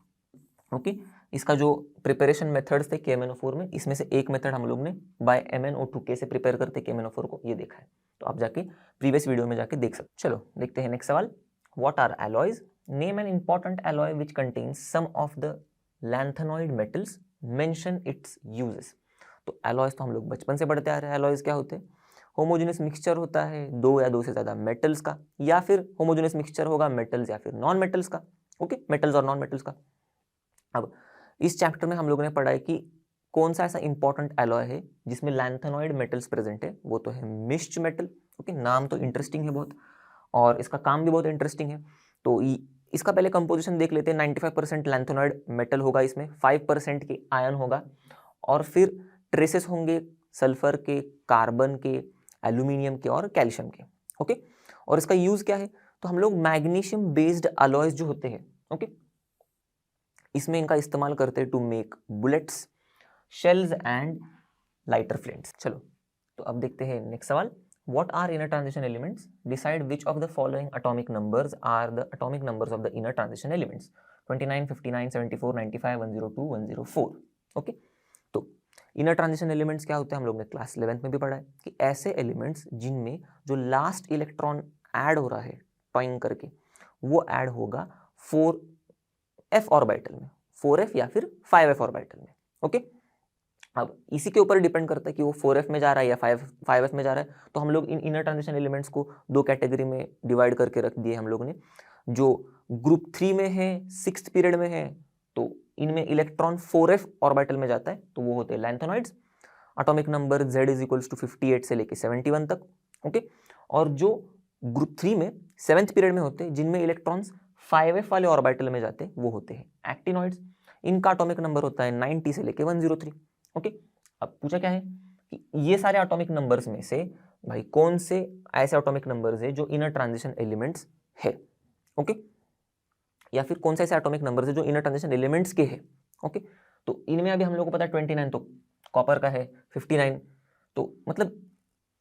ओके, इसका जो प्रिपरेशन मेथड्स थे KMnO4 में, इसमें से एक मेथड हम लोग ने बाय MnO2 कैसे प्रिपेयर करते KMnO4 को ये देखा है। तो आप जाके प्रीवियस वीडियो में जाके देख सकते। चलो देखते हैं नेक्स्ट सवाल। What are alloys? Name an important alloy which contains some of the lanthanoid metals, mention its uses. तो एलॉयज तो हम लोग बचपन से पढ़ते आ रहे हैं। एलॉयज क्या होते हैं? होमोजेनियस मिक्सचर होता है दो या दो से ज़्यादा मेटल्स का, या फिर होमोजेनियस मिक्सचर होगा मेटल्स या फिर नॉन मेटल्स का। ओके, मेटल्स और नॉन मेटल्स का। अब इस चैप्टर में हम लोगों ने पढ़ा है कि कौन सा ऐसा इंपॉर्टेंट एलॉय है जिसमें लैंथेनॉइड मेटल्स प्रेजेंट है, वो तो है मिश्च मेटल। ओके, नाम तो इंटरेस्टिंग है बहुत और इसका काम भी बहुत इंटरेस्टिंग है। तो इसका पहले कंपोजिशन देख लेते हैं। 95% लैंथेनॉइड मेटल होगा, इसमें 5% के आयन होगा और फिर ट्रेसेस होंगे सल्फर के, कार्बन के, एल्यूमिनियम के और कैल्शियम के। ओके, और इसका यूज क्या है? तो हम लोग मैग्नीशियम बेस्ड अलॉयज जो होते हैं, ओके, इसमें इनका इस्तेमाल करते हैं to make bullets, shells and lighter flames. चलो तो अब देखते हैं नेक्स्ट सवाल। What are inner transition elements? Decide which of the following atomic numbers are the atomic numbers of the inner transition elements. 29, 59, 74, 95, 102, 104. Okay, तो इनर ट्रांजिशन एलिमेंट्स क्या होते हैं? हम लोग ने क्लास 11th में भी पढ़ा है कि ऐसे एलिमेंट्स जिनमें जो लास्ट इलेक्ट्रॉन ऐड हो रहा है टॉइंग करके, वो ऐड होगा 4f ऑर्बिटल में, 4f या फिर 5f ऑर्बिटल में। ओके, अब इसी के ऊपर डिपेंड करता है कि वो 4f में जा रहा है या 5f में जा रहा है। तो हम लोग इन इनर ट्रांजिशन एलिमेंट्स को दो कैटेगरी में डिवाइड करके रख दिए हम लोग ने। जो ग्रुप 3 में है, 6th पीरियड में है, तो इनमें इलेक्ट्रॉन 4f ऑर्बिटल में जाता है, तो वो होते हैं lanthanoids. Atomic number Z is equals to 58 से लेके 71 तक। ओके, और जो ग्रुप 3 में 7th पीरियड में होते हैं, जिनमें इलेक्ट्रॉन्स 5f वाले ऑर्बिटल में जाते हैं, वो होते हैं एक्टिनॉइड्स। इनका एटॉमिक नंबर होता है 90 से लेके 103। ओके, अब पूछा क्या है कि ये सारे एटॉमिक नंबर्स में से भाई कौन से ऐसे एटॉमिक नंबर्स है जो इनर ट्रांजिशन एलिमेंट्स है। ओके, या फिर कौन से ऐसे एटॉमिक नंबर्स है जो इनर ट्रांजिशन एलिमेंट्स के है। ओके, तो इनमें अभी हम लोग को पता है 29 तो कॉपर का है, 59 तो मतलब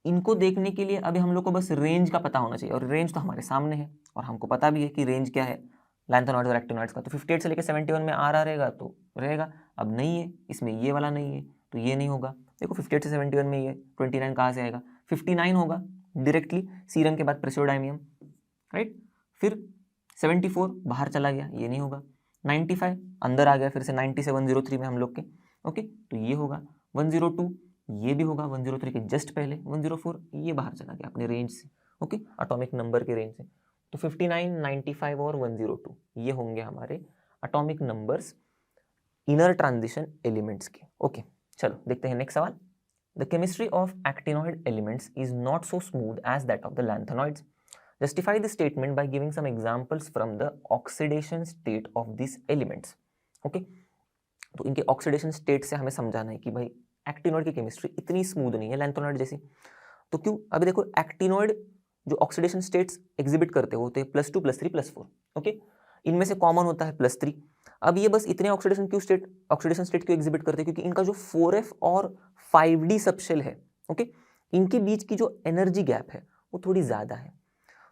इनको देखने के लिए अभी हम लोग को बस रेंज का पता होना चाहिए, और रेंज तो हमारे सामने है और हमको पता भी है कि रेंज क्या है लैंथेनॉइड्स और एक्टिनॉइड्स का। तो 58 से लेकर 71 में आर रहेगा तो रहेगा। अब नहीं है, इसमें ये वाला नहीं है तो ये नहीं होगा। देखो 58 से 71 में ये 29 कहाँ से आएगा? 59 होगा डायरेक्टली सीरम के बाद प्रेसियोडाइमियम, राइट। फिर 74 बाहर चला गया, ये नहीं होगा। 95 अंदर आ गया फिर से 90 से 103 में हम लोग के। ओके, तो ये होगा। 102 ये भी होगा 103 के जस्ट पहले। 104 ये बाहर चला गया अपने रेंज से। ओके, एटॉमिक नंबर के रेंज से। तो 59, 95 और 102 ये होंगे हमारे atomic numbers inner transition elements के। ओके, चलो देखते हैं नेक्स्ट सवाल। The chemistry of actinoid elements is not so smooth as that of the lanthanoids. Justify the statement by giving some examples from the oxidation state of this elements. Okay, तो इनके oxidation state से हमें समझाना है कि भाई actinoid की chemistry इतनी स्मूथ नहीं है लैंथेनॉइड जैसी। तो क्यों? अभी देखो एक्टिनॉइड जो ऑक्सीडेशन स्टेट्स एग्जिबिट करते होते हैं +2, +3, +4। ओके, इनमें से कॉमन होता है +3। अब ये बस इतने ऑक्सीडेशन स्टेट क्यों एग्जिबिट करते हैं? क्योंकि इनका जो 4f और 5d सबशेल है, ओके, इनके बीच की जो एनर्जी गैप है वो थोड़ी ज्यादा है।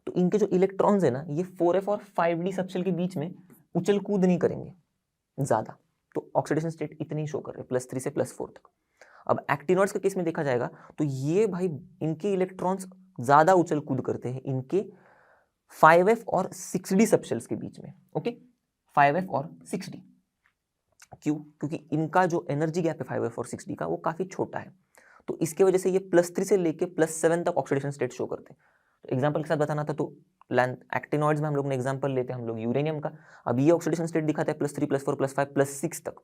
तो इनके जो इलेक्ट्रॉन्स है ना, ये 4f और 5d सबशेल के बीच में उछल कूद नहीं करेंगे ज्यादा, तो ऑक्सीडेशन स्टेट इतनी शो कर रहे हैं +3 से +4 तक। अब एक्टिनॉइड्स के केस में देखा जाएगा तो ये भाई इनके इलेक्ट्रॉन्स ज्यादा उछल कूद करते हैं इनके 5f और 6d सबशेल्स के बीच में। ओके, 5f और 6d क्यों? क्योंकि इनका जो एनर्जी गैप है 5f और 6d का वो काफी छोटा है, तो इसके वजह से ये +3 से लेके +7 तक ऑक्सीडेशन स्टेट शो करते हैं। तो एग्जांपल के साथ बताना था, तो एक्टिनॉइड्स में हम लोग ने एग्जांपल लेते हैं हम लोग यूरेनियम का। अब ये ऑक्सीडेशन स्टेट दिखाता है +3, +4, +5, +6 तक।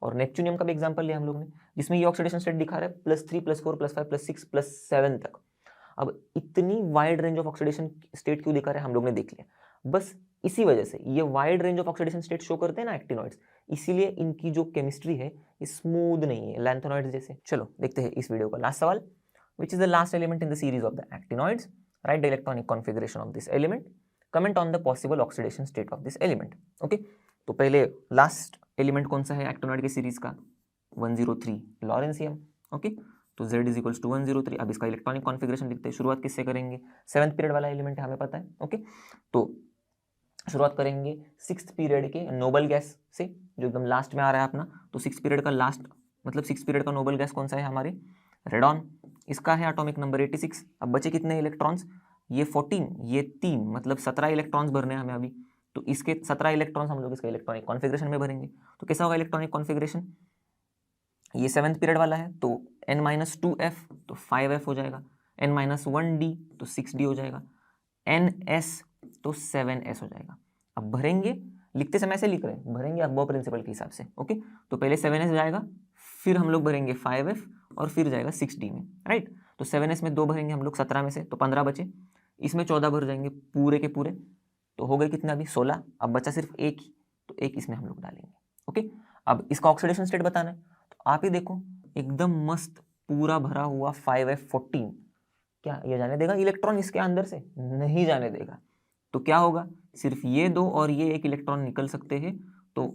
और नेपच्यूनियम का भी एग्जांपल लिया हम लोग ने, जिसमें ये ऑक्सीडेशन स्टेट दिखा रहा है +3, +4, +5, +6, +7 तक। अब इतनी wide range of oxidation state क्यों दिखा रहे हैं हम लोग ने देख लिया। बस इसी वजह से ये wide range of oxidation state show करते हैं ना एक्टिनॉइड्स, इसीलिए इनकी जो केमिस्ट्री है ये स्मूथ नहीं है लैंथेनॉइड्स जैसे। चलो देखते हैं इस वीडियो का लास्ट सवाल। Which is the last element in the series of the actinoids? Right the electronic configuration of this element, comment on the possible oxidation state of this element. Okay, तो पहले last element कौन सा है actinoid के series का? 103 lawrencium. Okay, तो Z is equals to 103। अब इसका इलेक्ट्रॉनिक कॉन्फिगरेशन लिखते हैं। शुरुआत किससे करेंगे? 7th पीरियड वाला एलिमेंट है हमें पता है। ओके, तो शुरुआत करेंगे 6th पीरियड के नोबल गैस से, जो एकदम लास्ट में आ रहा है अपना। तो 6th पीरियड का लास्ट मतलब 6th पीरियड का नोबल गैस कौन सा है हमारे? रेडॉन। इसका है एटॉमिक नंबर 86। अब बचे कितने इलेक्ट्रॉन्स, ये 14, ये 3, मतलब 17 इलेक्ट्रॉन्स भरने हैं हमें अभी। तो इसके 17 इलेक्ट्रॉन्स हम लोग इसका इलेक्ट्रॉनिक कॉन्फ़िगरेशन में भरेंगे। तो कैसा होगा इलेक्ट्रॉनिक कॉन्फ़िगरेशन, ये 7th पीरियड वाला है तो n-2f तो 5f हो जाएगा, n-1d तो 6d हो जाएगा, ns तो 7s हो जाएगा। अब भरेंगे, लिखते समय ऐसे लिख रहे हैं, भरेंगे अबव प्रिंसिपल के हिसाब से। ओके, तो पहले 7s जाएगा, फिर हम लोग भरेंगे 5f और फिर जाएगा 6d में, राइट। तो 7s में 2 भरेंगे हम लोग 17 में से, तो 15 बचे, इसमें 14 भर जाएंगे पूरे के पूरे, तो हो गए कितना अभी 16। अब बचा सिर्फ एक ही, तो एक इसमें हम लोग डालेंगे। ओके, अब इसका ऑक्सीडेशन स्टेट बताना है, तो आप ही देखो एकदम मस्त पूरा भरा हुआ 5f14, क्या ये जाने देगा इलेक्ट्रॉन इसके अंदर से? नहीं जाने देगा। तो क्या होगा, सिर्फ ये 2 और ये 1 इलेक्ट्रॉन निकल सकते हैं, तो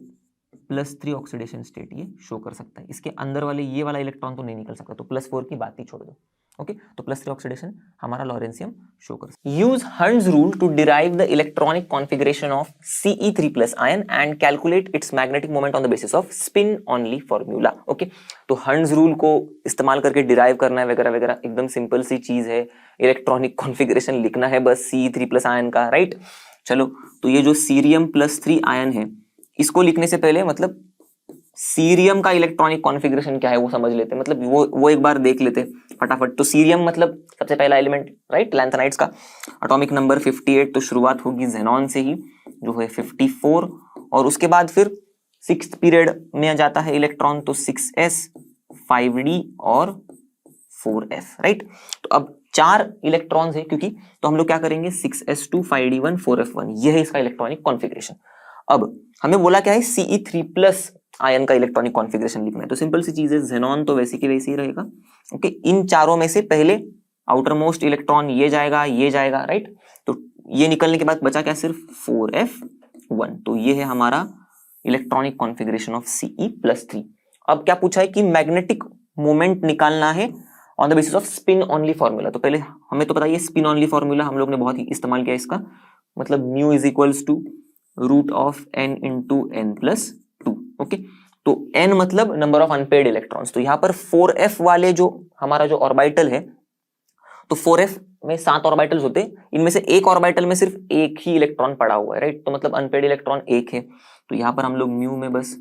+3 ऑक्सीडेशन स्टेट ये शो कर सकता है। इसके अंदर वाले ये वाला इलेक्ट्रॉन तो नहीं निकल सकता, तो +4 की बात ही छोड़ दो। ओके, तो +3 ऑक्सीडेशन हमारा लॉरेंसियम शो कर सकता है। Use Hund's rule to derive the electronic configuration of Ce3+ ion and calculate its magnetic moment on the basis of spin only formula. Okay, तो हंड्स रूल को इस्तेमाल करके डिराइव करना है वगैरह वगैरह, एकदम सिंपल सी चीज है। इलेक्ट्रॉनिक कॉन्फ़िगरेशन लिखना है बस Ce3+ आयन का, राइट। चलो, तो ये जो सीरियम+3 आयन है, इसको लिखने से पहले मतलब सीरियम का इलेक्ट्रॉनिक कॉन्फ़िगरेशन क्या है वो समझ लेते हैं, मतलब वो एक बार देख लेते फटाफट। तो सीरियम मतलब सबसे पहला एलिमेंट, राइट, लैंथेनाइड्स का एटॉमिक नंबर 58, तो शुरुआत होगी ज़ेनॉन से ही जो है 54, और उसके बाद फिर 6th पीरियड में जाता है इलेक्ट्रॉन, तो 6s 5d और 4f, राइट। तो अब 4 इलेक्ट्रॉन्स है क्योंकि, तो हम लोग क्या करेंगे 6s2 5d1 4f1, ये है इसका इलेक्ट्रॉनिक कॉन्फ़िगरेशन। अब हमें बोला क्या है Ce3+ आयन का इलेक्ट्रॉनिक कॉन्फ़िगरेशन लिखना है, तो सिंपल सी चीज है, ज़ेनॉन तो वैसे की वैसे ही रहेगा। ओके, इन चारों में से पहले आउटर मोस्ट इलेक्ट्रॉन ये जाएगा, राइट। तो ये निकलने के बाद बचा क्या, सिर्फ 4f1, तो ये है हमारा इलेक्ट्रॉनिक कॉन्फ़िगरेशन ऑफ Ce+3। अब क्या पूछा है कि मैग्नेटिक मोमेंट निकालना है on the basis of spin only formula. तो पहले हमें तो पता है स्पिन ओनली फॉर्मूला हम लोग ने बहुत ही इस्तेमाल किया इसका, मतलब mu is equals to √n × n+2। Okay, तो n मतलब नंबर ऑफ अनपेयर्ड इलेक्ट्रॉन्स, तो यहाँ पर 4f वाले जो हमारा जो ऑर्बिटल है, तो 4f में 7 ऑर्बिटल्स होते हैं, इनमें से एक ऑर्बिटल में सिर्फ एक ही इलेक्ट्रॉन पड़ा हुआ है, राइट। तो मतलब अनपेयर्ड इलेक्ट्रॉन एक है, तो यहाँ पर हम लोग म्यू में बस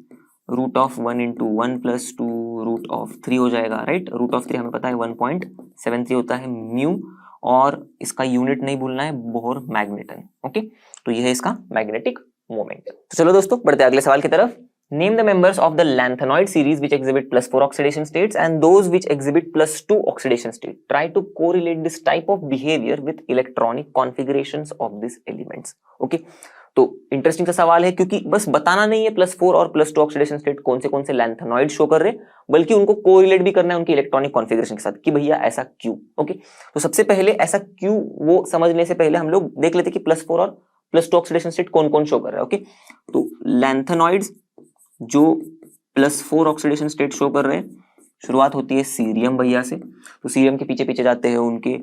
√1 × 1+2 √3 हो जाएगा, राइट। √3 हमें पता है 1.73 होता है म्यू, और इसका यूनिट नहीं भूलना है, बोहर मैग्नेटन। ओके, तो यह है इसका मैग्नेटिक मोमेंट। तो चलो दोस्तों बढ़ते हैं अगले सवाल की तरफ। Name the members of the lanthanoid series which exhibit +4 oxidation states and those which exhibit +2 oxidation state. Try to correlate this type of behavior with electronic configurations of these elements. Okay, तो interesting सा सवाल है क्योंकि बस बताना नहीं है +4 और +2 ऑक्सीडेशन स्टेट कौन से लैंथेनॉइड शो कर रहे, बल्कि उनको कोरिलेट भी करना है उनकी इलेक्ट्रॉनिक कॉन्फ़िगरेशन के साथ कि भैया ऐसा क्यों। ओके, तो सबसे पहले ऐसा क्यों वो समझने से पहले हम लोग देख लेते कि +4 और +2 ऑक्सीडेशन स्टेट कौन शो कर रहा है। ओके, तो लैंथेनॉइड्स जो +4 ऑक्सीडेशन स्टेट शो कर रहे हैं, शुरुआत होती है सीरियम भैया से, तो सीरियम के पीछे पीछे जाते हैं उनके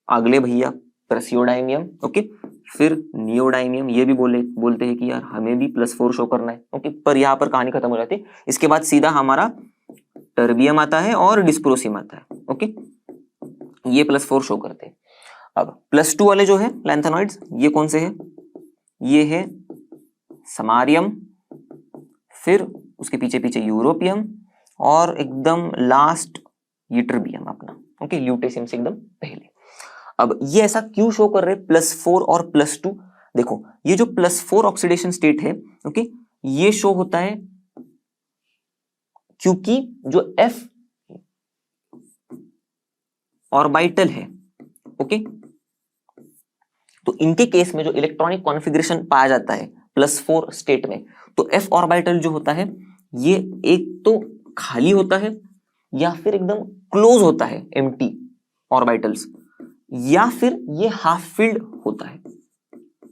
अगले भैया प्रसियोडाइमियम। ओके, फिर नियोडाइमियम, ये भी बोलते हैं कि यार हमें भी +4 शो करना है। ओके, पर यहाँ पर कहानी खत्म हो जाती है। इसके बाद सीधा हमारा टर्बियम आता है और डिस्प्रोसियम आता है। ओके, ये +4 शो करते हैं। अब +2 वाले जो है लैंथेनॉइड्स, ये कौन से हैं, ये है समारियम, फिर उसके पीछे पीछे यूरोपियम, और एकदम लास्ट यट्रबियम अपना। ओके, ल्यूटेशियम से एकदम पहले। अब ये ऐसा क्यों शो कर रहे हैं +4 और +2? देखो, ये जो +4 ऑक्सीडेशन स्टेट है, ओके, ये शो होता है क्योंकि जो f ऑर्बिटल है, ओके, तो इनके केस में जो इलेक्ट्रॉनिक कॉन्फ़िगरेशन पाया जाता है +4 स्टेट में, तो f ऑर्बिटल जो होता है ये एक तो खाली होता है या फिर एकदम क्लोज होता है, एम्प्टी ऑर्बिटल्स, या फिर ये हाफ फिल्ड होता है।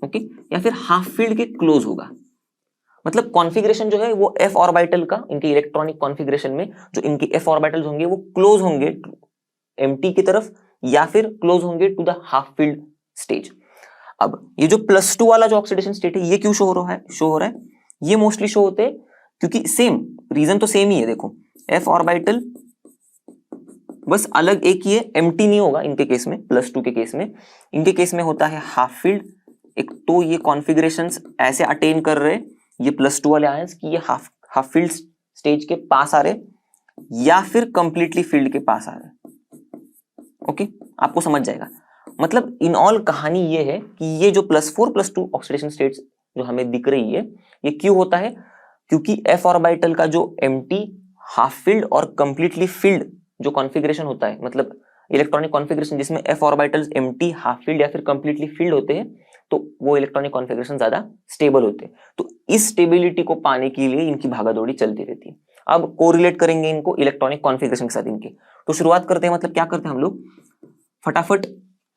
ओके, या फिर हाफ फील्ड के क्लोज होगा। मतलब कॉन्फ़िगरेशन जो है वो f ऑर्बिटल का, इनके इलेक्ट्रॉनिक कॉन्फ़िगरेशन में जो इनके f ऑर्बिटल्स होंगे वो क्लोज होंगे एम्प्टी की तरफ, या फिर क्लोज होंगे to the half filled stage. अब ये जो +2 वाला जो ऑक्सीडेशन स्टेट है, ये क्यों शो हो रहा है? ये मोस्टली शो होते हैं क्योंकि सेम रीजन तो सेम ही है। देखो, f ऑर्बिटल बस अलग एक ये एम्प्टी नहीं होगा इनके केस में, +2 के केस में। इनके केस में होता है हाफ फील्ड। एक तो ये कॉन्फ़िगरेशंस ऐसे अटेन कर रहे ये +2 वाले आयंस कि ये हाफ फील्ड स्टेज के पास आ रहे या फिर कंप्लीटली फील्ड के पास आ रहे। ओके, आपको समझ जाएगा। मतलब इन ऑल कहानी ये है कि ये जो +4 +2 ऑक्सीडेशन स्टेट्स जो हमें दिख रही है ये क्यों होता है, क्योंकि f ऑर्बिटल का जो एम्प्टी, हाफ फील्ड और कंप्लीटली फील्ड जो कॉन्फ़िगरेशन होता है, मतलब इलेक्ट्रॉनिक कॉन्फ़िगरेशन जिसमें f orbitals empty, half field या फिर कंप्लीटली फील्ड होते हैं, तो वो इलेक्ट्रॉनिक कॉन्फ़िगरेशन ज्यादा स्टेबल होते हैं। तो इस स्टेबिलिटी को पाने के लिए इनकी भागादौड़ी चलती रहती है। अब कोरिलेट करेंगे इनको इलेक्ट्रॉनिक कॉन्फ़िगरेशन के साथ इनके। तो शुरुआत करते हैं, मतलब क्या करते हैं हम लोग, फटाफट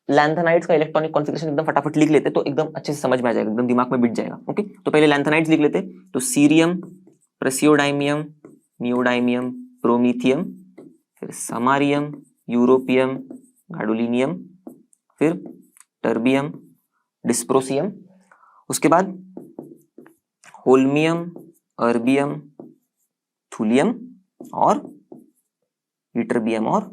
लैंथेनाइड्स का इलेक्ट्रॉनिक कॉन्फ़िगरेशन एकदम फटाफट लिख लेते, तो एकदम अच्छे से समझ में आ जाएगा, एकदम दिमाग में बिठ जाएगा। ओके, तो पहले लैंथेनाइड्स लिख लेते। तो सीरियम, प्रेसियोडाइमियम, नियोडाइमियम, प्रोमीथियम, फिर समारियम, यूरोपियम, गाडोलिनियम, फिर टर्बियम, डिस्प्रोसियम, उसके बाद होल्मियम, अर्बियम, थुलियम और यूटर्बियम और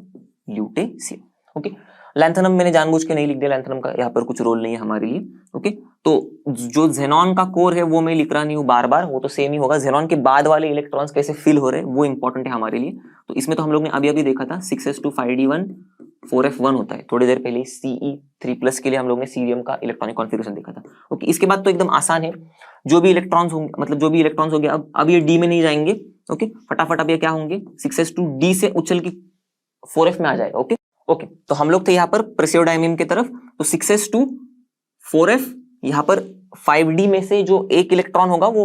ल्यूटेशियम। ओके, लैंथेनम मैंने जानबूझ के नहीं लिख दिया, लैंथेनम का यहाँ पर कुछ रोल नहीं है हमारे लिए। ओके, तो जो जेनॉन का कोर है वो मैं लिख रहा नहीं हूँ बार बार, वो तो सेम ही होगा। जेनॉन के बाद वाले इलेक्ट्रॉन्स कैसे फिल हो रहे हैं वो इंपॉर्टेंट है हमारे लिए। तो इसमें तो हम लोग ने अभी अभी देखा था 6s2 5d1 4f1 होता है। थोड़ी देर पहले Ce3+ के लिए हम लोग ने सीरियम का इलेक्ट्रॉनिक कॉन्फ़िगरेशन देखा था। ओके, इसके बाद तो एकदम आसान है, जो भी इलेक्ट्रॉन्स होंगे, मतलब जो भी इलेक्ट्रॉन्स हो गए, अब ये डी में नहीं जाएंगे। ओके, फटाफट अब ये क्या होंगे, 6s2 डी से उछल के 4f में आ जाएगा। ओके ओके, तो हम लोग थे यहाँ पर प्रेसियोडाइमियम की तरफ। तो 6s2 4f, यहाँ पर 5d में से जो एक इलेक्ट्रॉन होगा वो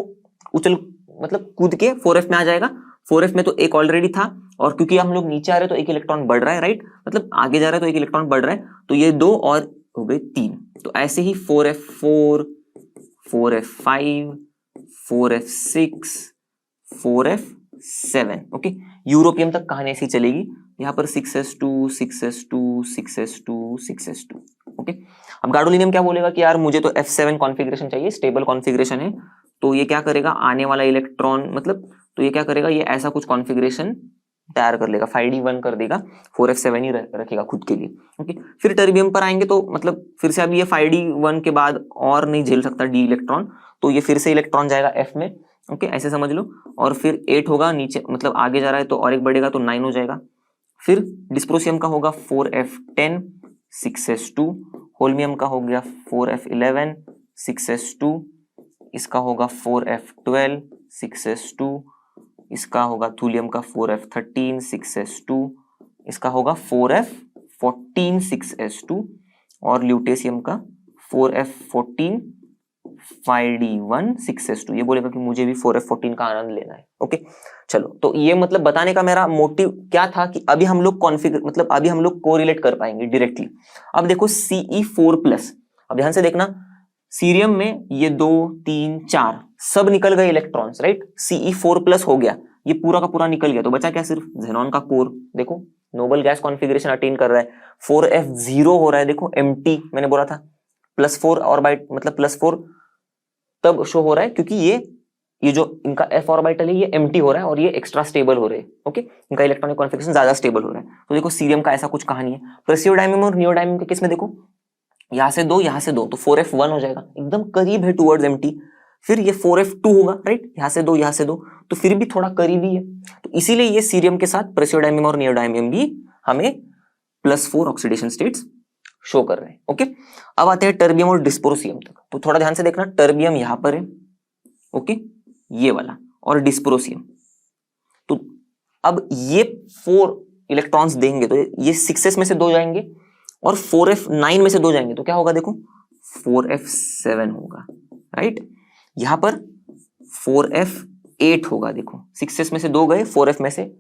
उछल मतलब कूद के 4f में आ जाएगा। 4f में तो एक ऑलरेडी था, और क्योंकि हम लोग नीचे आ रहे तो एक इलेक्ट्रॉन बढ़ रहा है, राइट, मतलब आगे जा रहा है तो एक इलेक्ट्रॉन बढ़ रहा है, तो ये 2 और हो गए 3। तो ऐसे ही 4f4, 4f5, 4f6, 4f7। Okay, europium तक कहानी ऐसी चलेगी। यहाँ पर 6s2 6s2 6s2 6s2। Okay, अब गाडोलिनियम क्या बोलेगा कि यार मुझे तो f7 कॉन्फ़िगरेशन चाहिए, स्टेबल कॉन्फ़िगरेशन है। तो ये क्या करेगा, आने वाला इलेक्ट्रॉन मतलब, तो ये क्या करेगा, ये ऐसा कुछ कॉन्फ़िगरेशन तैयार कर लेगा, 5d1 कर देगा, 4f7 ही रखेगा खुद के लिए। ओके, फिर टर्बियम पर आएंगे तो मतलब फिर से अब ये 5d1 के बाद और नहीं झेल सकता d इलेक्ट्रॉन, तो ये फिर से इलेक्ट्रॉन जाएगा f में। ओके, ऐसे समझ लो। और फिर 8 होगा नीचे, मतलब आगे जा रहा है तो और एक बढ़ेगा तो 9 हो जाएगा। फिर डिस्प्रोसियम का होगा 4f10 6s2, होल्मियम का हो गया 4f11 6s2, इसका होगा 4f12 6s2, इसका होगा थूलियम का 4f13 6s2, इसका होगा 4f14 6s2 और ल्यूटेशियम का 4f14 5d1 6s2। ये बोलेगा कि मुझे भी 4f14 का आनंद लेना है। ओके, चलो, तो ये मतलब बताने का मेरा मोटिव क्या था कि अभी हम लोग कॉन्फ़िगर मतलब अभी हम लोग कोरिलेट कर पाएंगे डायरेक्टली। अब देखो Ce4+, अब ध्यान से देखना, सीरियम में ये 2 3 4 सब निकल गए इलेक्ट्रॉन्स, राइट, Ce4+ हो गया, ये पूरा का पूरा निकल गया, तो बचा क्या, सिर्फ जेनॉन का कोर। देखो नोबल गैस कॉन्फ़िगरेशन अटेन कर रहा है, 4f0 हो रहा है, देखो एम्प्टी, मैंने बोला था +4 ऑर्बिट मतलब +4 तब शो हो रहा है क्योंकि ये जो इनका f ऑर्बिटल है ये एम्प्टी हो रहा है और ये एक्स्ट्रा स्टेबल हो रहे हैं। ओके, इनका इलेक्ट्रॉनिक कॉन्फ़िगरेशन ज्यादा स्टेबल हो रहा है। तो देखो सीरियम का ऐसा कुछ कहानी है। प्रेसियोडाइमियम और नियोडाइमियम के केस में देखो, यहाँ से 2 यहाँ से 2, तो 4f1 हो जाएगा, एकदम करीब है टूवर्ड्स एम्प्टी। फिर ये 4f2 होगा, राइट, यहाँ से 2 यहाँ से 2, तो फिर भी थोड़ा करीबी है। तो इसीलिए ये सीरियम के साथ प्रेसियोडाइमियम और नियोडाइमियम भी हमें +4 ऑक्सीडेशन स्टेट्स शो कर रहे हैं। ओके, अब आते हैं टर्बियम और डिस्प्रोसियम तक। तो थोड़ा ध्यान से देखना, टर्बियम यहां पर है, ओके, ये वाला, और डिस्प्रोसियम। तो अब ये 4 इलेक्ट्रॉन्स देंगे तो ये 6s में से 2 जाएंगे और 4f9 में से 2 जाएंगे, तो क्या होगा देखो 4f7 होगा, राइट। यहां पर 4f8 होगा, देखो 6s में से 2 गए, 4f में से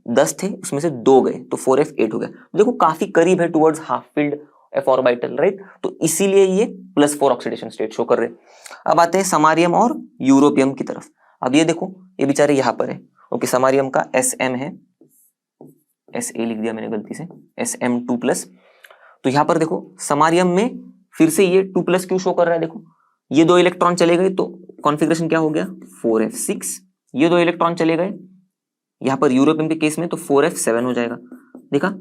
10 थे उसमें से 2 गए, तो 4f8 हो गया। देखो काफी करीब है towards half field f orbital, right, तो इसीलिए ये +4 ऑक्सीडेशन स्टेट शो कर रहे हैं। अब आते हैं समारियम और यूरोपियम की तरफ। अब ये देखो, ये बेचारे यहाँ पर है। ओके, समारियम का Sm है, Sa लिख दिया मैंने गलती से, Sm2+। तो यहाँ पर देखो समारियम में फिर से ये 2+ क्यों शो कर रहा है, देखो ये 2 इलेक्ट्रॉन चले गए तो कॉन्फ़िगरेशन क्या हो गया 4f6, ये 2 इलेक्ट्रॉन चले गए, यहाँ पर यूरोपियम के केस में तो 4f7 हो जाएगा, देखा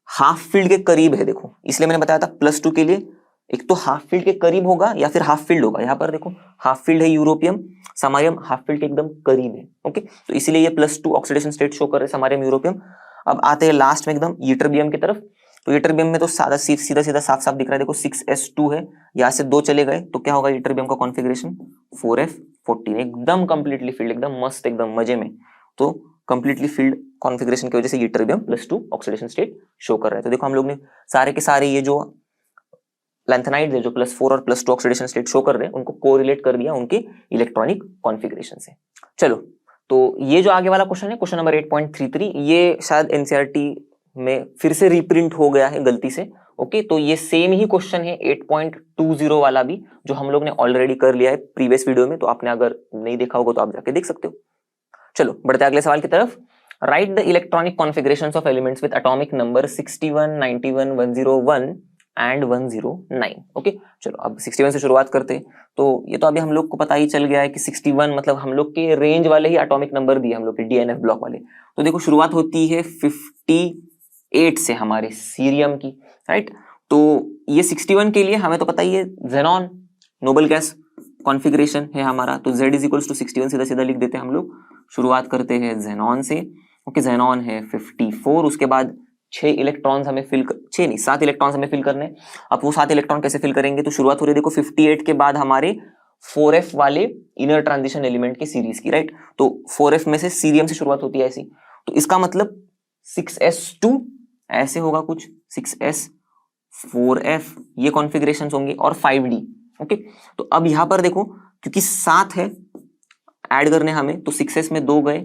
हाफ फील्ड के करीब है, देखो इसलिए मैंने बताया था +2 के लिए एक तो हाफ फील्ड के करीब होगा या फिर हाफ फील्ड होगा। यहाँ पर देखो हाफ फील्ड है यूरोपियम, समारियम हाफ फील्ड के एकदम करीब है। ओके, तो इसीलिए ये +2 ऑक्सीडेशन स्टेट शो कर रहे हैं समारियम यूरोपियम। अब आते हैं लास्ट में एकदम यट्टरबियम की तरफ। तो यट्टरबियम में तो सीधा सीधा साफ साफ दिख रहा है, देखो 6s2 है, यहाँ से 2 चले गए तो क्या होगा यट्टरबियम का कॉन्फ़िगरेशन 4f14, एकदम कंप्लीटली फील्ड, एकदम मस्त, एकदम मजे में। तो कंप्लीटली फील्ड कॉन्फ़िगरेशन की वजह से यट्टरबियम +2 ऑक्सीडेशन स्टेट शो कर रहा है। तो देखो हम लोग ने सारे के सारे ये जो लैंथेनाइड्स है जो +4 और +2 ऑक्सीडेशन स्टेट शो कर रहे हैं उनको कोरिलेट कर दिया उनके इलेक्ट्रॉनिक कॉन्फ़िगरेशन से। चलो, तो ये जो आगे वाला क्वेश्चन है, क्वेश्चन नंबर 8.33, ये शायद एनसीईआरटी में फिर से रीप्रिंट हो गया है गलती से। ओके, तो ये सेम ही क्वेश्चन है 8.20 वाला भी, जो हम लोग ने ऑलरेडी कर लिया है प्रीवियस वीडियो में। तो आपने अगर नहीं देखा होगा तो आप जाके देख सकते हो। चलो बढ़ते अगले सवाल की तरफ। Right the electronic configurations of elements with atomic number 61, 91, 101 and 109। Okay, चलो अब 61 से शुरुआत करते हैं। तो ये तो अभी हम लोग को पता ही चल गया है कि 61 मतलब हम लोग के रेंज वाले ही एटॉमिक नंबर दिए हम लोग के डीएनएफ ब्लॉक वाले। तो देखो शुरुआत होती है 58 से हमारे सीरियम की, राइट। तो ये 61 के लिए हमें तो पता ही है ज़ेनॉन नोबल गैस कॉन्फ़िगरेशन है हमारा, तो Z इज इक्वल्स टू 61 सीधा सीधा लिख देते हैं हम लोग। शुरुआत करते हैं ज़ेनॉन से। ओके, ज़ेनॉन है 54, उसके बाद 7 इलेक्ट्रॉन्स हमें फिल करने। अब वो 7 इलेक्ट्रॉन कैसे फिल करेंगे, तो शुरुआत हो रही है देखो 58 के बाद हमारे 4f वाले इनर ट्रांजिशन एलिमेंट की सीरीज की, राइट। तो 4f में से सीरियम से शुरुआत होती है ऐसी, तो इसका मतलब 6s2 ऐसे होगा कुछ, 6s 4f ये कॉन्फ़िगरेशंस होंगे और 5d। ओके, तो अब यहां पर देखो क्योंकि 7 है ऐड करने हमें, तो 6s में 2 गए,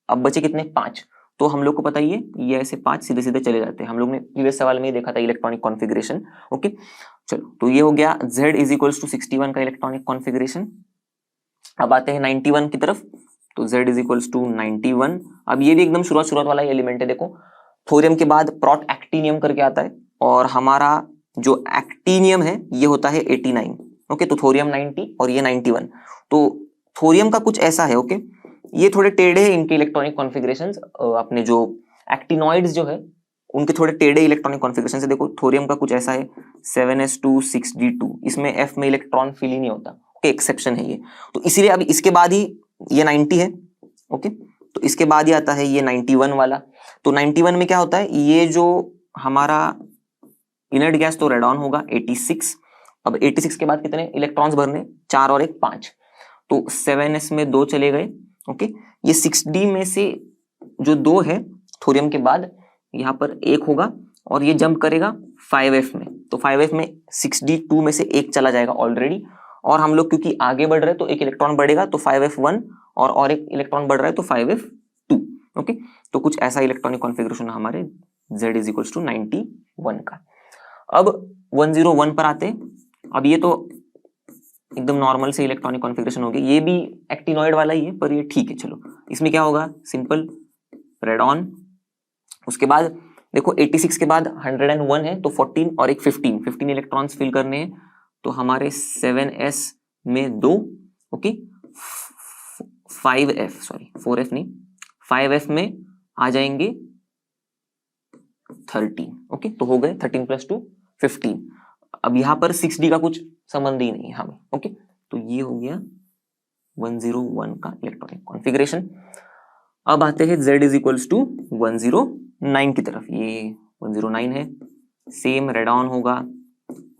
अब बचे कितने 5। तो हम लोग को पता ही है ये ऐसे 5 सीधे सीधे चले जाते हैं, हम लोग ने प्रीवियस सवाल में ही देखा था इलेक्ट्रॉनिक कॉन्फ़िगरेशन। ओके, चलो तो ये हो गया Z इज इक्वल्स टू 61 का इलेक्ट्रॉनिक कॉन्फ़िगरेशन। अब आते हैं 91 की तरफ, तो Z इज इक्वल्स टू 91। अब ये भी एकदम शुरुआत वाला एलिमेंट है, देखो थोरियम के बाद प्रोट एक्टिनियम करके आता है और हमारा जो एक्टिनियम है ये होता है 89। ओके, तो थोरियम 90 और ये 91। तो थोरियम का कुछ ऐसा है, ओके ये थोड़े टेढ़े हैं इनके इलेक्ट्रॉनिक कॉन्फ़िगरेशंस, अपने जो एक्टिनॉइड्स जो है उनके थोड़े टेढ़े इलेक्ट्रॉनिक कॉन्फ़िगरेशन से। देखो थोरियम का कुछ ऐसा है 7s2 6d2, इसमें f में इलेक्ट्रॉन फिल ही नहीं होता। ओके, एक्सेप्शन है ये, तो इसीलिए अब इसके बाद ही ये 90 है। ओके, तो इसके बाद ही आता है ये 91 वाला। तो 91 में क्या होता है, ये जो हमारा इनर्ट गैस तो रेडॉन होगा 86। अब 86 के बाद कितने इलेक्ट्रॉन्स भरने, 4 और 1 5, तो 7s में 2 चले गए। ओके, ये 6d में से जो 2 है थोरियम के बाद यहाँ पर 1 होगा और ये जंप करेगा 5f में, तो 5f में 6d2 में से 1 चला जाएगा ऑलरेडी, और हम लोग क्योंकि आगे बढ़ रहे हैं तो 1 इलेक्ट्रॉन बढ़ेगा तो 5f1 और 1 इलेक्ट्रॉन बढ़ रहा है तो 5f2। ओके, तो कुछ ऐसा इलेक्ट्रॉनिक कॉन्फ़िगरेशन हमारे Z इज इक्वल्स टू 91 का। अब 101 पर आते हैं। अब ये तो एकदम नॉर्मल से इलेक्ट्रॉनिक कॉन्फ़िगरेशन होगी, ये भी एक्टिनॉइड वाला ही है पर ये ठीक है। चलो इसमें क्या होगा, सिंपल रेडॉन। उसके बाद देखो 86 के बाद 101 है तो 14 और एक 15 इलेक्ट्रॉन्स फिल करने हैं, तो हमारे 7s में 2, ओके 5f सॉरी 4f नहीं 5f में आ जाएंगे 13। ओके, तो हो गए 13 + 2 15। अब यहाँ पर 6d का कुछ संबंध ही नहीं है हमें। ओके, तो ये हो गया 101 का इलेक्ट्रॉनिक कॉन्फ़िगरेशन। अब आते हैं Z इज इक्वल्स टू 109 की तरफ। ये 109 है, सेम रेडॉन होगा,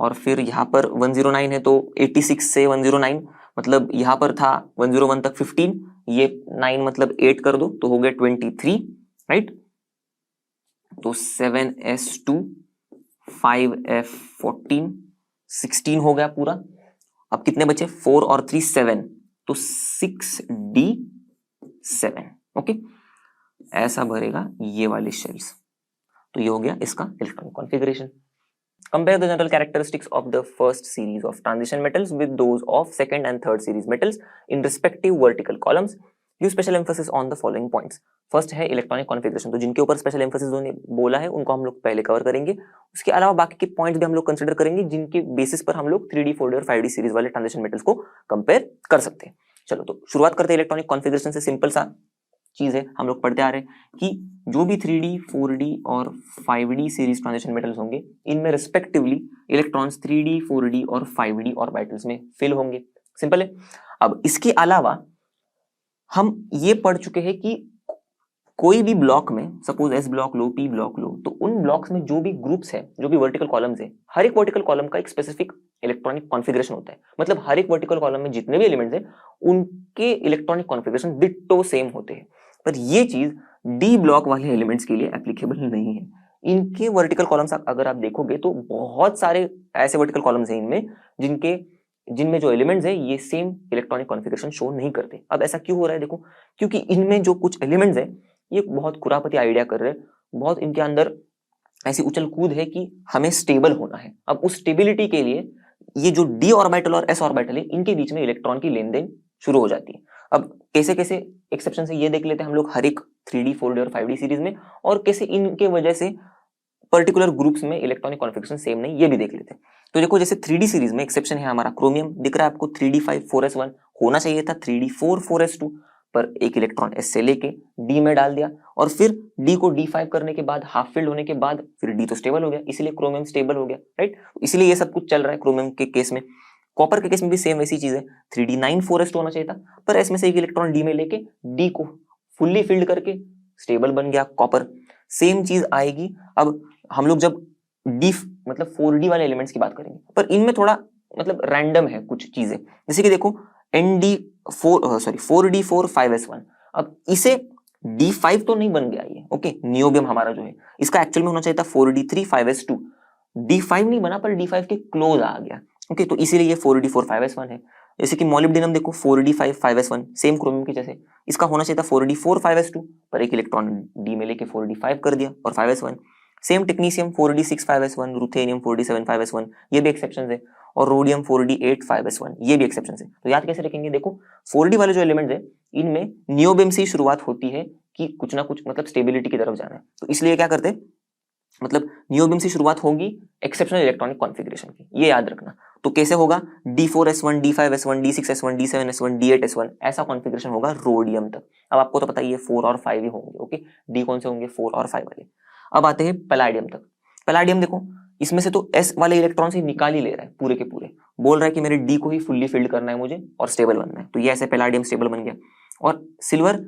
और फिर यहाँ पर 109 है तो 86 से 109 मतलब यहाँ पर था 101 तक 15, ये 9 मतलब 8 कर दो तो हो गया 23, राइट। तो 7s2 5f14 16 हो गया पूरा। अब कितने बचे, 4 और 3 7, तो 6d7। ओके, ऐसा भरेगा ये वाली शेल्स। तो ये हो गया इसका electronic configuration. Compare the general characteristics of the first series of transition metals with those of second and third series metals in respective vertical columns. Give special emphasis on the following points. First है electronic configuration, तो जिनके ऊपर special emphasis उन्होंने बोला है उनको हम लोग पहले कवर करेंगे। उसके अलावा बाकी के पॉइंट्स भी हम लोग कंसिडर करेंगे जिनके बेसिस पर हम लोग 3D 4D और 5D सीरीज वाले ट्रांजिशन मेटल्स को कंपेयर कर सकते हैं। चलो तो शुरुआत करते हैं इलेक्ट्रॉनिक कॉन्फ़िगरेशन से। सिंपल सा चीज है, हम लोग पढ़ते आ रहे हैं कि जो भी 3D 4D और 5D सीरीज ट्रांजिशन मेटल्स होंगे इनमें रिस्पेक्टिवली इलेक्ट्रॉन्स 3D 4D और 5D ऑर्बिटल्स में फिल होंगे। सिंपल है। अब इसके अलावा हम ये पढ़ चुके हैं कि कोई भी ब्लॉक में, सपोज एस ब्लॉक लो, पी ब्लॉक लो, तो उन ब्लॉक्स में जो भी ग्रुप्स है, जो भी वर्टिकल कॉलम्स है, हर एक वर्टिकल कॉलम का एक स्पेसिफिक इलेक्ट्रॉनिक कॉन्फ़िगरेशन होता है। मतलब हर एक वर्टिकल कॉलम में जितने भी एलिमेंट्स हैं उनके इलेक्ट्रॉनिक कॉन्फ़िगरेशन डिट्टो सेम होते हैं। पर ये चीज डी ब्लॉक वाले एलिमेंट्स के लिए एप्लीकेबल नहीं है। इनके वर्टिकल कॉलम्स अगर आप देखोगे तो बहुत सारे ऐसे वर्टिकल कॉलम्स हैं इनमें जिनमें जो एलिमेंट्स है ये सेम इलेक्ट्रॉनिक कॉन्फ़िगरेशन शो नहीं करते। अब ऐसा क्यों हो रहा है? देखो, क्योंकि इनमें जो कुछ एलिमेंट्स है ये बहुत खुरापती आइडिया कर रहे हैं, बहुत इनके अंदर ऐसी उछल कूद है कि हमें स्टेबल होना है। अब उस स्टेबिलिटी के लिए ये जो डी ऑर्बिटल और एस ऑर्बिटल है इनके बीच में इलेक्ट्रॉन की लेन देन शुरू हो जाती है। अब कैसे कैसे एक्सेप्शन से ये देख लेते हैं हम लोग हर एक 3D 4D और 5D सीरीज में, और कैसे इनके वजह से पर्टिकुलर ग्रुप्स में इलेक्ट्रॉनिक कॉन्फ़िगरेशन सेम नहीं, ये भी देख लेते हैं। तो देखो, जैसे 3D सीरीज में एक्सेप्शन है हमारा क्रोमियम, दिख रहा है आपको 3D5 4s1, होना चाहिए था 3D4 4s2, पर एक इलेक्ट्रॉन एस से लेके डी में डाल दिया, और फिर डी को D5 करने के बाद, हाफ फिल्ड होने के बाद फिर डी तो स्टेबल हो गया, इसीलिए क्रोमियम स्टेबल हो गया, राइट। इसलिए ये सब कुछ चल रहा है क्रोमियम के केस में। कॉपर के केस में भी सेम वैसी चीज है, 3D9 4s2 होना चाहिए था, पर इसमें से एक इलेक्ट्रॉन डी में लेके डी को फुल्ली फिल्ड करके स्टेबल बन गया कॉपर। सेम चीज आएगी अब हम लोग जब डी मतलब 4D वाले एलिमेंट्स की बात करेंगे, पर इनमें थोड़ा मतलब रैंडम है कुछ चीजें। जैसे कि देखो ND4 5s1, अब इसे D5 तो नहीं बन गया ये, ओके, नियोबियम हमारा जो है इसका एक्चुअल में होना चाहिए था 4D3 5s2, D5 नहीं बना पर D5 के क्लोज आ गया, ओके, तो इसीलिए ये 4D4 5s1 है। जैसे कि मॉलिब्डेनम देखो 4D5 5s1, सेम क्रोमियम के जैसे, इसका होना चाहिए था 4D4 5s2, पर एक इलेक्ट्रॉन डी में लेके 4D5 कर दिया और 5s1। Same technetium 4D6 5s1, ruthenium 4D7 5s1, ये भी एक्सेप्शन है, और रोडियम 4D8 5s1, ये भी एक्सेप्शन है। तो याद कैसे रखेंगे? देखो 4D वाले जो एलिमेंट्स है इनमें नियोबियम से शुरुआत होती है कि कुछ ना कुछ मतलब स्टेबिलिटी की तरफ जाना है, तो इसलिए क्या करते हैं, मतलब नियोबियम से शुरुआत होगी एक्सेप्शनल इलेक्ट्रॉनिक कॉन्फ़िगरेशन की, ये याद रखना। तो कैसे होगा? D4s1 D5s1 D6s1 D7s1 D8s1, ऐसा कॉन्फ़िगरेशन होगा रोडियम तक। अब आपको तो पता ही है 4 और 5 ही होंगे, ओके, डी कौन से होंगे? 4 और 5 वाले। अब आते हैं पैलाडियम तक। पैलाडियम देखो, इसमें से तो एस वाले इलेक्ट्रॉन से निकाल ही ले रहा है पूरे के पूरे, बोल रहा है कि मेरे डी को ही फुल्ली फिल्ड करना है मुझे और स्टेबल बनना है, तो ये ऐसे पैलाडियम स्टेबल बन गया। और सिल्वर,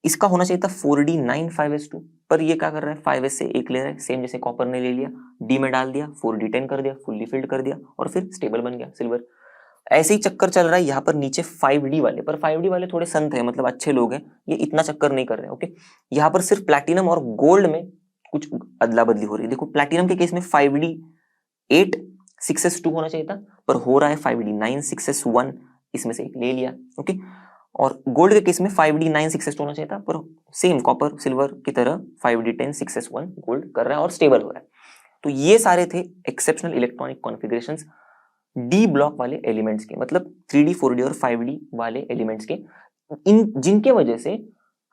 इसका होना चाहिए था 4D9 5s2, पर ये क्या कर रहा है, 5s से एक ले रहा है, सेम जैसे कॉपर ने ले लिया, डी में डाल दिया, 4D10 कर दिया, फुल्ली फिल्ड कर दिया और फिर स्टेबल बन गया सिल्वर। ऐसे ही चक्कर चल रहा है यहाँ पर नीचे 5D वाले, पर 5D वाले थोड़े संत है, मतलब अच्छे लोग हैं, ये इतना चक्कर नहीं कर रहे, ओके। यहाँ पर सिर्फ प्लैटिनम और गोल्ड में कुछ अदला बदली हो रही है। देखो प्लैटिनम के केस में 5D8 6s2 होना चाहिए था, पर हो रहा है 5D9 6s1, इसमें से एक ले लिया, ओके। और गोल्ड के केस में 5D9 6s2 होना चाहिए था, पर सेम कॉपर सिल्वर की तरह 5D10 6s1 गोल्ड कर रहा है और स्टेबल हो रहा है। तो ये सारे थे exceptional electronic configurations D block वाले एलिमेंट्स के, मतलब 3D 4D और 5D वाले एलिमेंट्स के, इन जिनके वजह से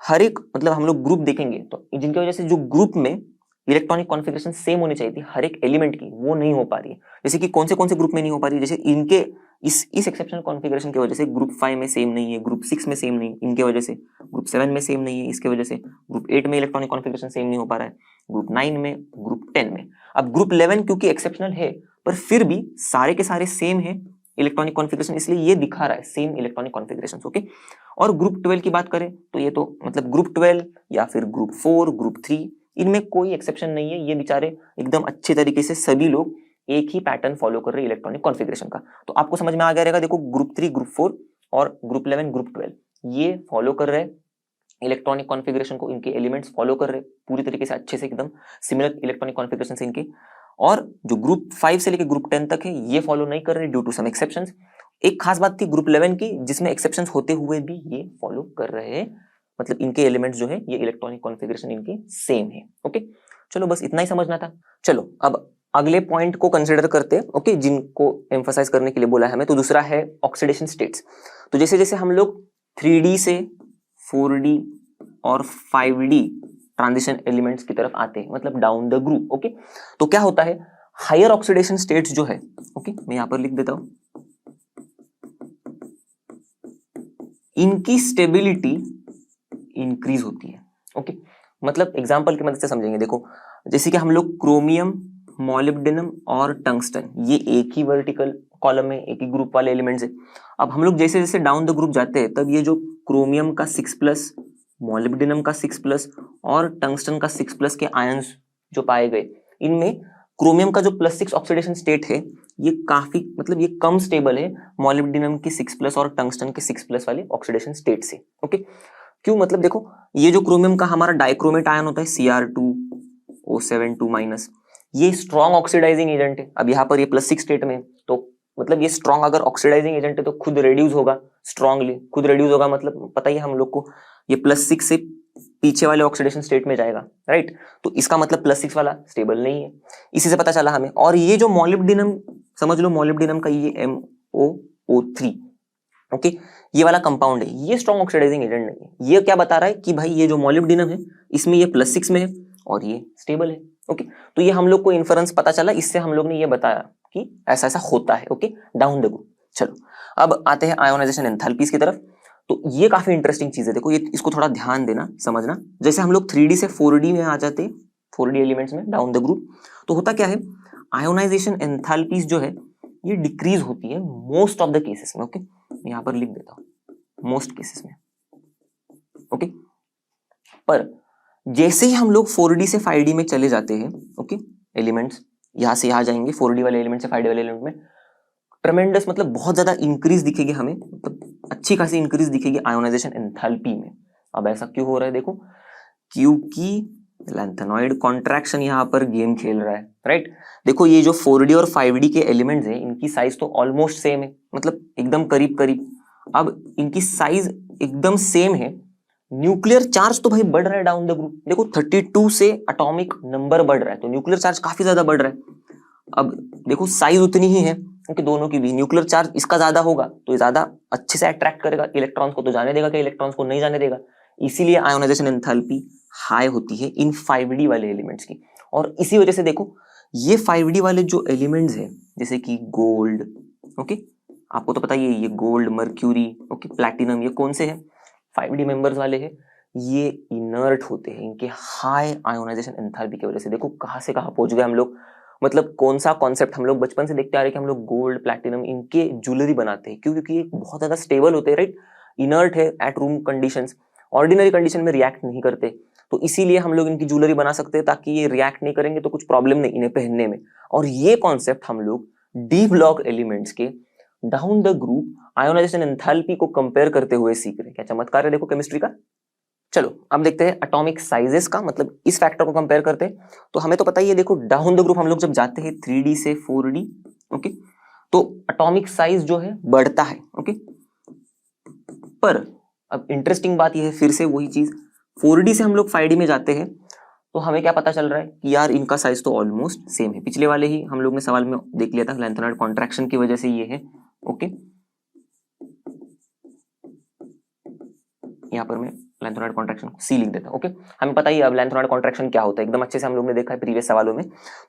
हर एक, मतलब हम लोग ग्रुप देखेंगे तो जिनकी वजह से जो ग्रुप में इलेक्ट्रॉनिक कॉन्फ़िगरेशन सेम होनी चाहिए थी हर एक एलिमेंट की, वो नहीं हो पा रही है। जैसे कि कौन से ग्रुप में नहीं हो पा रही है? जैसे इनके इस एक्सेप्शनल कॉन्फ़िगरेशन की वजह से ग्रुप 5 में सेम नहीं है, ग्रुप 6 में सेम नहीं, इनके वजह से ग्रुप 7 में सेम नहीं है, इसके वजह से ग्रुप 8 में इलेक्ट्रॉनिक कॉन्फ़िगरेशन सेम नहीं हो पा रहा है, ग्रुप 9 में, ग्रुप 10 में। अब ग्रुप 11 क्योंकि एक्सेप्शनल है, पर फिर भी सारे के सारे सेम है इलेक्ट्रॉनिक कॉन्फ़िगरेशन, इसलिए ये दिखा रहा है सेम इलेक्ट्रॉनिक कॉन्फ़िगरेशन, ओके। और ग्रुप 12 की बात करें तो ये तो मतलब ग्रुप 12 या फिर ग्रुप 4 ग्रुप 3, इनमें कोई एक्सेप्शन नहीं है, ये बेचारे एकदम अच्छे तरीके से सभी लोग एक ही पैटर्न फॉलो कर रहे हैं इलेक्ट्रॉनिक कॉन्फ़िगरेशन का। तो आपको समझ में आ गया रहेगा, देखो ग्रुप 3 ग्रुप 4 और ग्रुप 11 ग्रुप 12 ये फॉलो कर रहे हैं इलेक्ट्रॉनिक कॉन्फ़िगरेशन को, इनके एलिमेंट्स फॉलो कर रहे हैं पूरी तरीके से अच्छे से, एकदम सिमिलर इलेक्ट्रॉनिक कॉन्फ़िगरेशन से इनके। और जो ग्रुप 5 से लेकर ग्रुप 10 तक है ये फॉलो नहीं कर रहे ड्यू टू सम एक्सेप्शंस। एक खास बात थी ग्रुप 11 की, जिसमें एक्सेप्शंस होते हुए भी ये फॉलो कर रहे हैं, मतलब इनके एलिमेंट्स जो है ये इलेक्ट्रॉनिक कॉन्फ़िगरेशन इनके सेम है, ओके। चलो बस इतना ही समझना था। चलो अब अगले पॉइंट को कंसिडर करते हैं, ओके, जिनको एम्फसाइज करने के लिए बोला है हमें। तो दूसरा है ऑक्सीडेशन स्टेट्स। तो जैसे जैसे हम लोग 3D से 4D और 5D ट्रांजिशन एलिमेंट्स की तरफ आते हैं, मतलब डाउन द ग्रुप, ओके, तो क्या होता है, हायर ऑक्सीडेशन स्टेट्स जो है, ओके, मैं यहां पर लिख देता हूं, इनकी स्टेबिलिटी इंक्रीज होती है। ओके, मतलब एग्जांपल की मदद से समझेंगे। देखो जैसे कि हम लोग क्रोमियम, मॉलिब्डेनम और टंगस्टन, ये एक ही वर्टिकल कॉलम में एक ही ग्रुप वाले एलिमेंट्स है। अब हम लोग जैसे जैसे डाउन द ग्रुप जाते हैं तब ये जो क्रोमियम का 6+, मॉलिब्डेनम का 6+ और टंगस्टन का 6+ के आयंस जो पाए गए, इनमें क्रोमियम का जो +6 ऑक्सीडेशन स्टेट है ये काफी मतलब ये कम स्टेबल है मॉलिब्डेनम के 6+ और टंगस्टन के 6+ वाले ऑक्सीडेशन स्टेट से। ओके, क्यों? मतलब देखो ये जो क्रोमियम का हमारा डाइक्रोमेट आयन होता है Cr2O7 2-, ये स्ट्रॉन्ग ऑक्सीडाइजिंग एजेंट है। अब यहाँ पर ये +6 स्टेट में, तो मतलब ये स्ट्रॉन्ग अगर ऑक्सीडाइजिंग एजेंट है तो खुद रेड्यूस होगा, स्ट्रांगली खुद रेड्यूस होगा, मतलब पता ही है हम लोग को ये +6 से पीछे वाले ऑक्सीडेशन स्टेट में जाएगा, राइट। तो इसका मतलब +6 वाला स्टेबल नहीं है, इसी से पता चला हमें। और ये जो मॉलिब्डेनम, समझ लो मॉलिब्डेनम का ये MoO3, ओके, ये वाला कंपाउंड है, ये स्ट्रॉन्ग ऑक्सीडाइजिंग एजेंट नहीं है। ये क्या बता रहा है कि भाई ये जो मॉलिब्डेनम है इसमें ये +6 में है और ये स्टेबल है। ओके, तो ये हम लोग को इन्फरेंस पता चला, इससे हम लोग ने ये बताया कि ऐसा ऐसा होता है। Okay, down the group. चलो अब आते हैं आयोनाइजेशन एंथैल्पीज की तरफ। तो ये काफी इंटरेस्टिंग चीज है, देखो ये इसको थोड़ा ध्यान देना, समझना। जैसे हम लोग 3D से 4D में आ जाते, 4D एलिमेंट्स में डाउन द ग्रुप, तो होता क्या है, आयोनाइजेशन एंथैल्पीज जो है ये डिक्रीज होती है मोस्ट ऑफ द केसेस में। ओके, यहां पर लिख देता हूं मोस्ट केसेस में। ओके, पर जैसे ही हम लोग 4D से 5D में चले जाते हैं, ओके, एलिमेंट्स यहां से यहां जाएंगे, 4D वाले एलिमेंट से 5D वाले एलिमेंट में ट्रेमेंडस मतलब बहुत ज्यादा इंक्रीज दिखेगी हमें, मतलब अच्छी खासी इंक्रीज दिखेगी आयोनाइजेशन एंथैल्पी में। अब ऐसा क्यों हो रहा है? देखो क्योंकि लैंथेनॉइड कॉन्ट्रैक्शन यहाँ पर गेम खेल रहा है, राइट। देखो ये जो 4D और 5D के एलिमेंट्स हैं इनकी साइज तो ऑलमोस्ट सेम है, मतलब एकदम करीब करीब। अब इनकी साइज एकदम सेम है, न्यूक्लियर चार्ज तो भाई बढ़ रहा है डाउन द ग्रुप। देखो 32 से एटॉमिक नंबर बढ़ रहा है, तो न्यूक्लियर चार्ज काफी ज्यादा बढ़ रहा है। अब देखो साइज उतनी ही है क्योंकि दोनों की भी न्यूक्लियर चार्ज इसका ज्यादा होगा तो ये ज्यादा अच्छे से अट्रैक्ट करेगा इलेक्ट्रॉन्स को, तो जाने देगा कि इलेक्ट्रॉन्स को नहीं जाने देगा। इसीलिए आयोनाइजेशन एंथैल्पी हाई होती है इन 5D वाले एलिमेंट्स की। और इसी वजह से देखो ये 5D वाले जो एलिमेंट्स हैं जैसे कि गोल्ड, ओके, आपको तो पता ही है ये गोल्ड, मर्क्यूरी, ओके, प्लैटिनम, ये कौन से हैं? 5D मेंबर्स वाले हैं। ये इनर्ट होते हैं इनके हाई आयोनाइजेशन एंथैल्पी की वजह से। देखो कहां से कहां पहुंच गए हम लोग, मतलब कौन सा कॉन्सेप्ट हम लोग बचपन से देखते आ रहे हैं कि हम लोग गोल्ड, प्लैटिनम इनके ज्वेलरी बनाते हैं। क्यों? क्योंकि ये बहुत ज्यादा स्टेबल होते हैं, राइट, इनर्ट है at room conditions, ordinary condition में रिएक्ट नहीं करते, तो इसीलिए हम लोग इनकी ज्वेलरी बना सकते हैं ताकि ये रिएक्ट नहीं करेंगे तो कुछ प्रॉब्लम नहीं इन्हें पहनने में। और ये कॉन्सेप्ट हम लोग डी ब्लॉक एलिमेंट्स के down the group ionisation enthalpy को कंपेयर करते हुए सीख रहे हैं। क्या चमत्कार है देखो केमिस्ट्री का। चलो अब देखते हैं एटॉमिक साइजेस का, मतलब इस फैक्टर को कंपेयर करते हैं। तो हमें तो पता ही है, देखो डाउन द ग्रुप हम लोग जब जाते हैं 3D से 4D, ओके, तो एटॉमिक साइज जो है बढ़ता है, ओके। पर अब इंटरेस्टिंग बात यह है, फिर से वही चीज, 4D से हम लोग 5D में जाते हैं तो हमें क्या पता चल रहा है कि यार इनका साइज तो ऑलमोस्ट सेम है। पिछले वाले ही हम लोग ने सवाल में देख लिया था, लैंथेनॉइड कॉन्ट्रैक्शन की वजह से ये है, ओके। यहाँ पर मैं लैंथेनॉइड कॉन्ट्रैक्शन सी लिख देता हूं, ओके। हमें पता ही अब लैंथेनॉइड कॉन्ट्रैक्शन क्या होता है, एकदम अच्छे से हम लोग ने देखा है प्रीवियस सवालों में।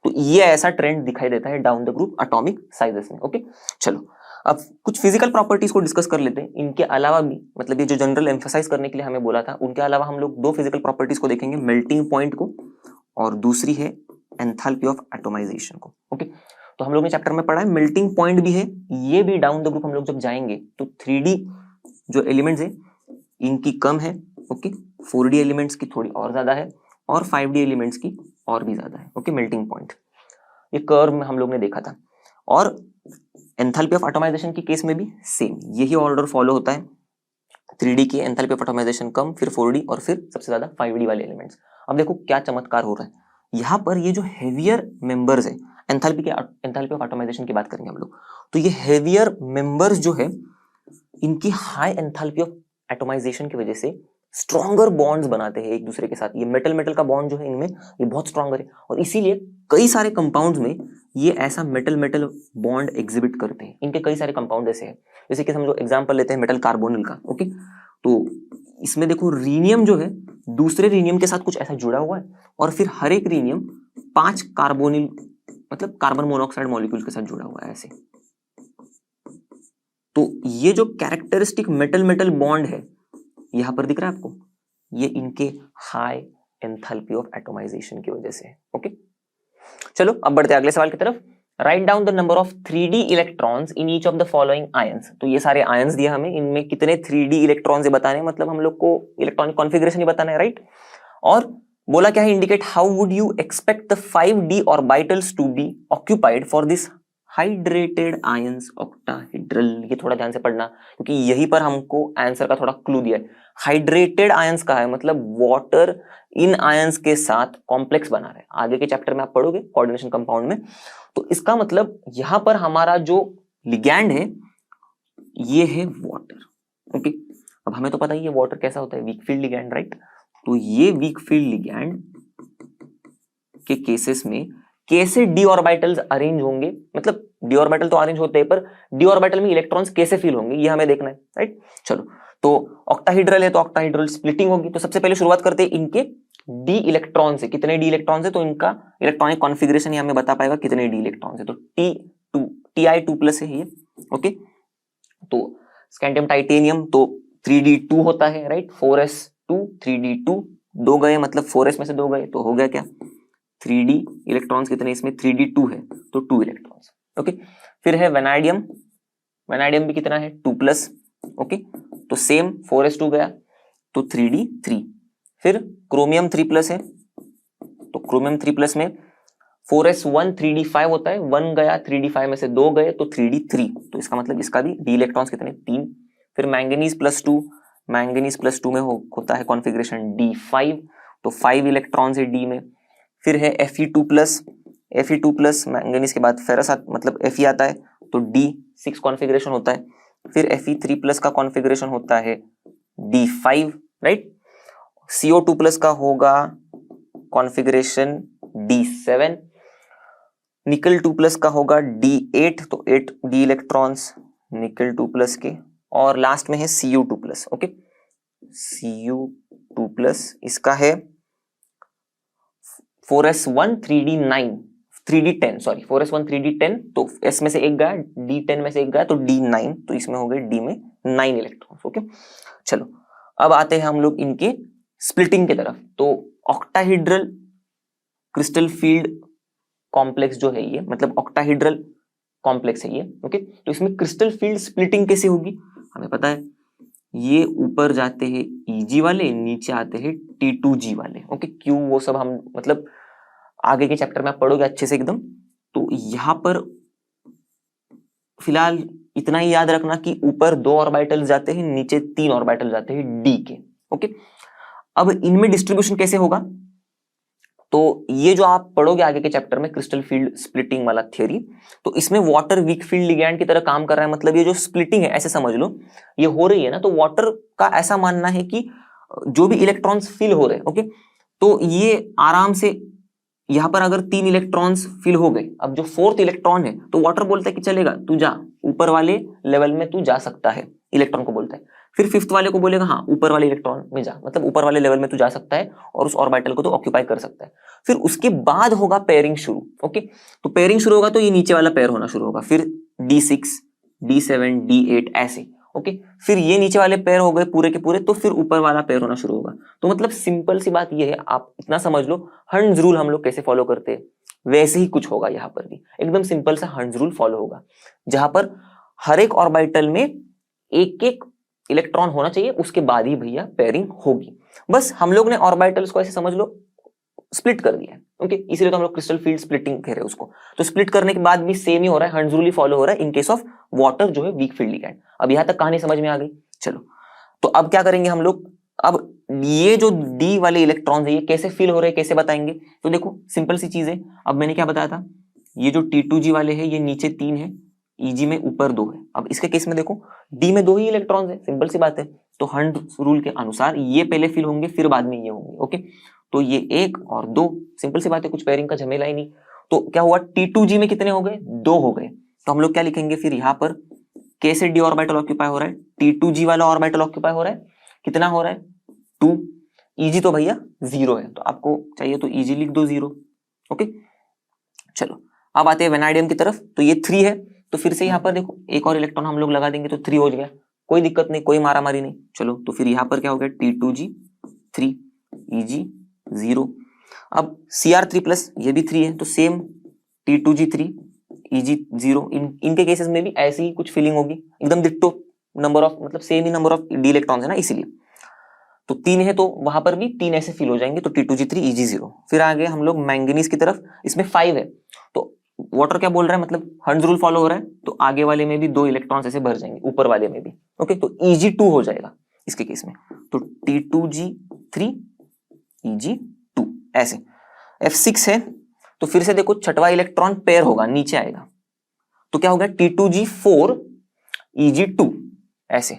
तो ये ऐसा ट्रेंड दिखाई देता है down the group atomic sizes में, ओके। चलो अब कुछ फिजिकल प्रॉपर्टीज को डिस्कस कर लेते हैं। इनके अलावा भी, मतलब ये जो जनरल एम्फसाइज करने के लिए हमें बोला था, उनके अलावा हम लोग दो फिजिकल प्रॉपर्टीज को देखेंगे, मेल्टिंग पॉइंट को और दूसरी है एंथैल्पी ऑफ एटोमाइजेशन को, ओके। तो हम लोग ने चैप्टर में पढ़ा है मेल्टिंग पॉइंट भी है, ये भी डाउन द ग्रुप हम लोग जब जाएंगे तो 3D जो एलिमेंट्स है इनकी कम है, ओके, 4D एलिमेंट्स की थोड़ी और ज्यादा है और 5D एलिमेंट्स की और भी ज्यादा है, ओके। मेल्टिंग पॉइंट ये कर्व में हम लोग ने देखा था। और एंथैल्पी ऑफ एटोमाइजेशन की केस में भी सेम यही ऑर्डर फॉलो होता है, 3D की एंथैल्पी ऑफ एटोमाइजेशन कम, फिर 4D और फिर सबसे ज्यादा 5D वाले एलिमेंट्स। अब देखो क्या चमत्कार हो रहा है यहाँ पर, ये जो हेवियर मेंबर्स है एंथैल्पी ऑफ एटोमाइजेशन की बात करेंगे हम लोग, तो ये हेवियर मेंबर्स जो है इनकी हाई एंथैल्पी ऑफ एटोमाइजेशन की वजह से स्ट्रॉन्गर बॉन्ड्स बनाते हैं एक दूसरे के साथ। ये मेटल मेटल का बॉन्ड जो है इनमें ये बहुत स्ट्रॉन्गर है और इसीलिए कई सारे कंपाउंड्स में ये ऐसा मेटल मेटल बॉन्ड एग्जिबिट करते हैं। इनके कई सारे कंपाउंड ऐसे हैं, जैसे कि हम लोग एग्जांपल लेते हैं मेटल कार्बोनिल का, ओके। तो इसमें देखो रीनियम जो है दूसरे रीनियम के साथ कुछ ऐसा जुड़ा हुआ है और फिर हर एक रीनियम 5 कार्बोनिल मतलब कार्बन मोनोऑक्साइड मॉलिक्यूल के साथ जुड़ा हुआ है ऐसे। तो ये जो कैरेक्टरिस्टिक मेटल मेटल बॉन्ड है यहाँ पर दिख रहा है आपको, ये इनके हाई एंथैल्पी ऑफ एटोमाइजेशन की वजह से। ओके चलो अब बढ़ते हैं अगले सवाल की तरफ। Write down the number of 3D electrons in each of the following ions. तो ये सारे आयंस दिया हमें, इनमें कितने 3D इलेक्ट्रॉन्स बताने, मतलब हम लोग को इलेक्ट्रॉनिक कॉन्फ़िगरेशन ही बताना है, राइट। और बोला क्या है, indicate how would you expect the 5D orbitals to be occupied for this hydrated ions octahedral. ये थोड़ा ध्यान से पढ़ना क्योंकि यहीं पर हमको आंसर का थोड़ा क्लू दिया है। हाइड्रेटेड आयंस का है मतलब वाटर इन आयंस के साथ कॉम्प्लेक्स बना रहे हैं। आगे के चैप्टर में आप पढ़ोगे कोऑर्डिनेशन कंपाउंड में। तो इसका मतलब यहां पर हमारा जो लिगैंड है ये है वाटर। ओके अब हमें तो पता ही है वाटर कैसा होता है, वीक फील्ड लिगैंड, राइट। तो ये वीक फील्ड लिगैंड के केसेस में कैसे डी ऑर्बिटल्स अरेंज होंगे, मतलब डी ऑर्बिटल तो अरेंज होते हैं पर डी ऑर्बिटल में इलेक्ट्रॉन्स कैसे फिल होंगे ये हमें देखना है, राइट। चलो तो ऑक्टाहेड्रल है तो ऑक्टाहेड्रल स्प्लिटिंग होगी। तो सबसे पहले शुरुआत करते हैं इनके डी इलेक्ट्रॉन से। कितने डी इलेक्ट्रॉन है तो इनका इलेक्ट्रॉनिक कॉन्फ़िगरेशन ही हमें बता पाएगा कितने डी इलेक्ट्रॉन है। तो Ti2+ है ये। ओके तो स्कैंडियम टाइटेनियम तो 3D2 होता है, राइट। 4s2 3D2 दो गए मतलब 4s में से दो गए तो हो गया क्या 3D इलेक्ट्रॉन्स कितने इसमें 3D2 है तो 2 इलेक्ट्रॉन्स। ओके फिर है वेनाडियम, वेनाडियम भी कितना है 2+। ओके तो सेम 4s2 गया तो 3D3। फिर क्रोमियम 3+ है तो क्रोमियम 3+ में 4s1 3D5 होता है, 1 गया 3D5 में से 2 गए तो 3D3। तो इसका मतलब इसका भी डी इलेक्ट्रॉन्स कितने 3। फिर मैंगनीज +2, मैंगनीज +2 में होता है कॉन्फ़िगरेशन D5 तो 5 इलेक्ट्रॉन्स है डी में। फिर है Fe2+, Fe2+ मैंगनीज के बाद फेरस मतलब Fe आता है तो D6 कॉन्फ़िगरेशन होता है। फिर Fe3+ का कॉन्फ़िगरेशन होता है D5, राइट। CO2+ का होगा कॉन्फ़िगरेशन D7, निकल 2+ का होगा D8 तो 8 डी इलेक्ट्रॉन्स निकल 2+ के। और लास्ट में है Cu2+। ओके Cu2+ इसका है 4s1 3D9 3D10 sorry 4s1 3D10 तो s में से एक गया D10 में से एक गया तो D9 तो इसमें हो गए D में 9 इलेक्ट्रॉन्स। ओके चलो अब आते हैं हम लोग इनके स्प्लिटिंग की तरफ। तो ऑक्टाहेड्रल क्रिस्टल फील्ड कॉम्प्लेक्स जो है ये मतलब ऑक्टाहेड्रल कॉम्प्लेक्स है ये। ओके तो इसमें क्रिस्टल फील्ड स्प्लिटिंग कैसे होगी हमें पता है, ये ऊपर जाते हैं Eg वाले नीचे आते हैं T2G वाले। ओके क्यों वो सब हम मतलब आगे के चैप्टर में आप पढ़ोगे अच्छे से एकदम। तो यहां पर फिलहाल इतना ही याद रखना कि ऊपर 2 ऑर्बिटल जाते हैं नीचे 3 ऑर्बिटल जाते हैं डी के। ओके अब इनमें डिस्ट्रीब्यूशन कैसे होगा तो ये जो आप पढ़ोगे आगे के चैप्टर में क्रिस्टल फील्ड स्प्लिटिंग वाला थ्योरी, तो इसमें वाटर वीक फील्ड लिगैंड की तरह काम कर रहा है। मतलब ये जो स्प्लिटिंग है ऐसे समझ लो ये हो रही है ना, तो वाटर का ऐसा मानना है कि जो भी इलेक्ट्रॉन्स फिल हो रहे हैं ओके तो ये आराम से यहां पर अगर 3 इलेक्ट्रॉन्स फिल हो गए, अब जो 4th इलेक्ट्रॉन है तो वाटर बोलता है कि चलेगा तू जा ऊपर वाले लेवल में तू जा सकता है, इलेक्ट्रॉन को बोलता है। फिर 5th वाले को बोलेगा हाँ ऊपर वाले इलेक्ट्रॉन में जा, मतलब ऊपर वाले लेवल में तू जा सकता है और उस ऑर्बिटल को तो ऑक्यूपाई कर सकता है। फिर उसके बाद होगा पेयरिंग शुरू। ओके तो पेयरिंग शुरू होगा तो ये नीचे वाला पेयर होना शुरू होगा, फिर D6 D7 D8 ऐसे। ओके फिर ये नीचे वाले पेयर हो गए पूरे के पूरे तो फिर ऊपर वाला पेयर होना शुरू होगा। तो मतलब सिंपल सी बात ये है, आप इतना समझ लो हंड्स रूल हम लोग कैसे फॉलो करते हैं वैसे ही कुछ होगा यहाँ पर भी, एकदम सिंपल सा हंड्स रूल फॉलो होगा जहां पर हर एक ऑर्बिटल में एक एक इलेक्ट्रॉन होना चाहिए, उसके बाद ही भैया पेयरिंग होगी। बस हम लोग ने ऑर्बिटल्स को ऐसे समझ लो स्प्लिट कर दिया है। ओके इसीलिए तो हम लोग क्रिस्टल फील्ड स्प्लिटिंग कह रहे हैं उसको। तो स्प्लिट करने के बाद भी सेम ही हो रहा है, हंड्स रूल ही फॉलो हो रहा है इन केस ऑफ वाटर जो है वीक फील्ड लिगैंड। अब यहां तक कहानी समझ में आ गई। चलो तो अब क्या करेंगे हम लोग, अब ये जो डी वाले इलेक्ट्रॉन है ये कैसे फिल हो रहे हैं कैसे बताएंगे। तो देखो सिंपल सी चीज है, अब मैंने क्या बताया था, ये जो T2G वाले है ये नीचे 3 है, Eg में ऊपर 2 है। अब इसके केस में देखो डी में 2 ही इलेक्ट्रॉन है, सिंपल सी बात है। तो हंड्स रूल के अनुसार ये पहले फिल होंगे फिर बाद में ये होंगे। ओके तो ये 1 और 2 सिंपल सी बात है, कुछ पेयरिंग का झमेला ही नहीं। तो क्या हुआ T2G में कितने हो गए 2 हो गए। तो हम लोग क्या लिखेंगे फिर यहाँ पर कैसे डी ऑर्बिटल ऑक्यूपाई हो रहा है, T2G वाला ऑर्बिटल ऑक्यूपाई हो रहा है, कितना हो रहा है 2, Eg तो भैया 0 है तो आपको चाहिए तो Eg लिख दो 0। ओके चलो अब आते हैं वेनाडियम की तरफ। तो ये 3 है तो फिर से यहाँ पर देखो एक और इलेक्ट्रॉन हम लोग लगा देंगे तो 3 हो गया, कोई दिक्कत नहीं कोई मारामारी नहीं। चलो तो फिर यहाँ पर क्या हो गया T2G 3, Eg0। अब Cr3+ ये भी 3 है, तो सेम T2G3 Eg0। इनके केसेस में भी ऐसी ही कुछ फीलिंग होगी, एकदम डिट्टो नंबर ऑफ, मतलब same he number of D electrons है ना, इसीलिए। तो 3 है तो वहां पर भी 3 ऐसे फील हो जाएंगे, तो T2G3 Eg0। फिर आगे हम लोग मैंगनीज की तरफ, इसमें 5 है, तो वाटर क्या बोल रहा है, मतलब हर्ट्ज रूल फॉलो हो रहा है, तो आगे वाले में भी 2 इलेक्ट्रॉन्स ऐसे भर जाएंगे, ऊपर वाले में भी। ओके, तो Eg2 हो जाएगा इसके केस में, तो T2G3 Eg2 ऐसे। F6 है, तो फिर से देखो छठवां इलेक्ट्रॉन पेयर होगा, नीचे आएगा, तो क्या होगा T2G4 Eg2 ऐसे,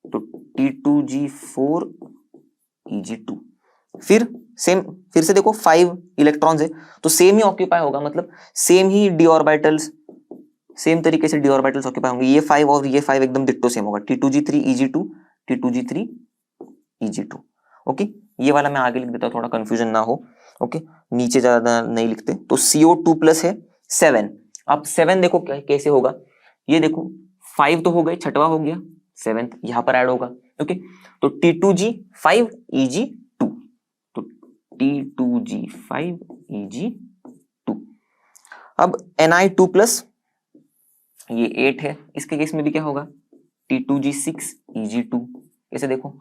तो T2G4 Eg2। फिर सेम, फिर से देखो 5 इलेक्ट्रॉन्स है, तो सेम ही ऑक्यूपाई होगा, मतलब सेम ही डी ऑर्बिटल्स, सेम तरीके से डी ऑर्बिटल्स ऑक्यूपाई होंगे, ये 5 और ये 5 एकदम डिट्टो सेम होगा, T2G3 Eg2 T2G3 Eg2। Okay, ये वाला मैं आगे लिख देता हूं, थोड़ा कंफ्यूजन ना हो। ओके, नीचे ज्यादा नहीं लिखते। तो CO2+ है 7। अब 7 देखो कैसे होगा, ये देखो 5 तो हो गए, छठवा हो गया, 7th यहां पर ऐड होगा। ओके, तो T2G5 Eg2, तो T2G5 Eg2। अब Ni2+, ये 8 है, इसके केस में भी क्या होगा, T2G6 Eg2। ऐसे देखो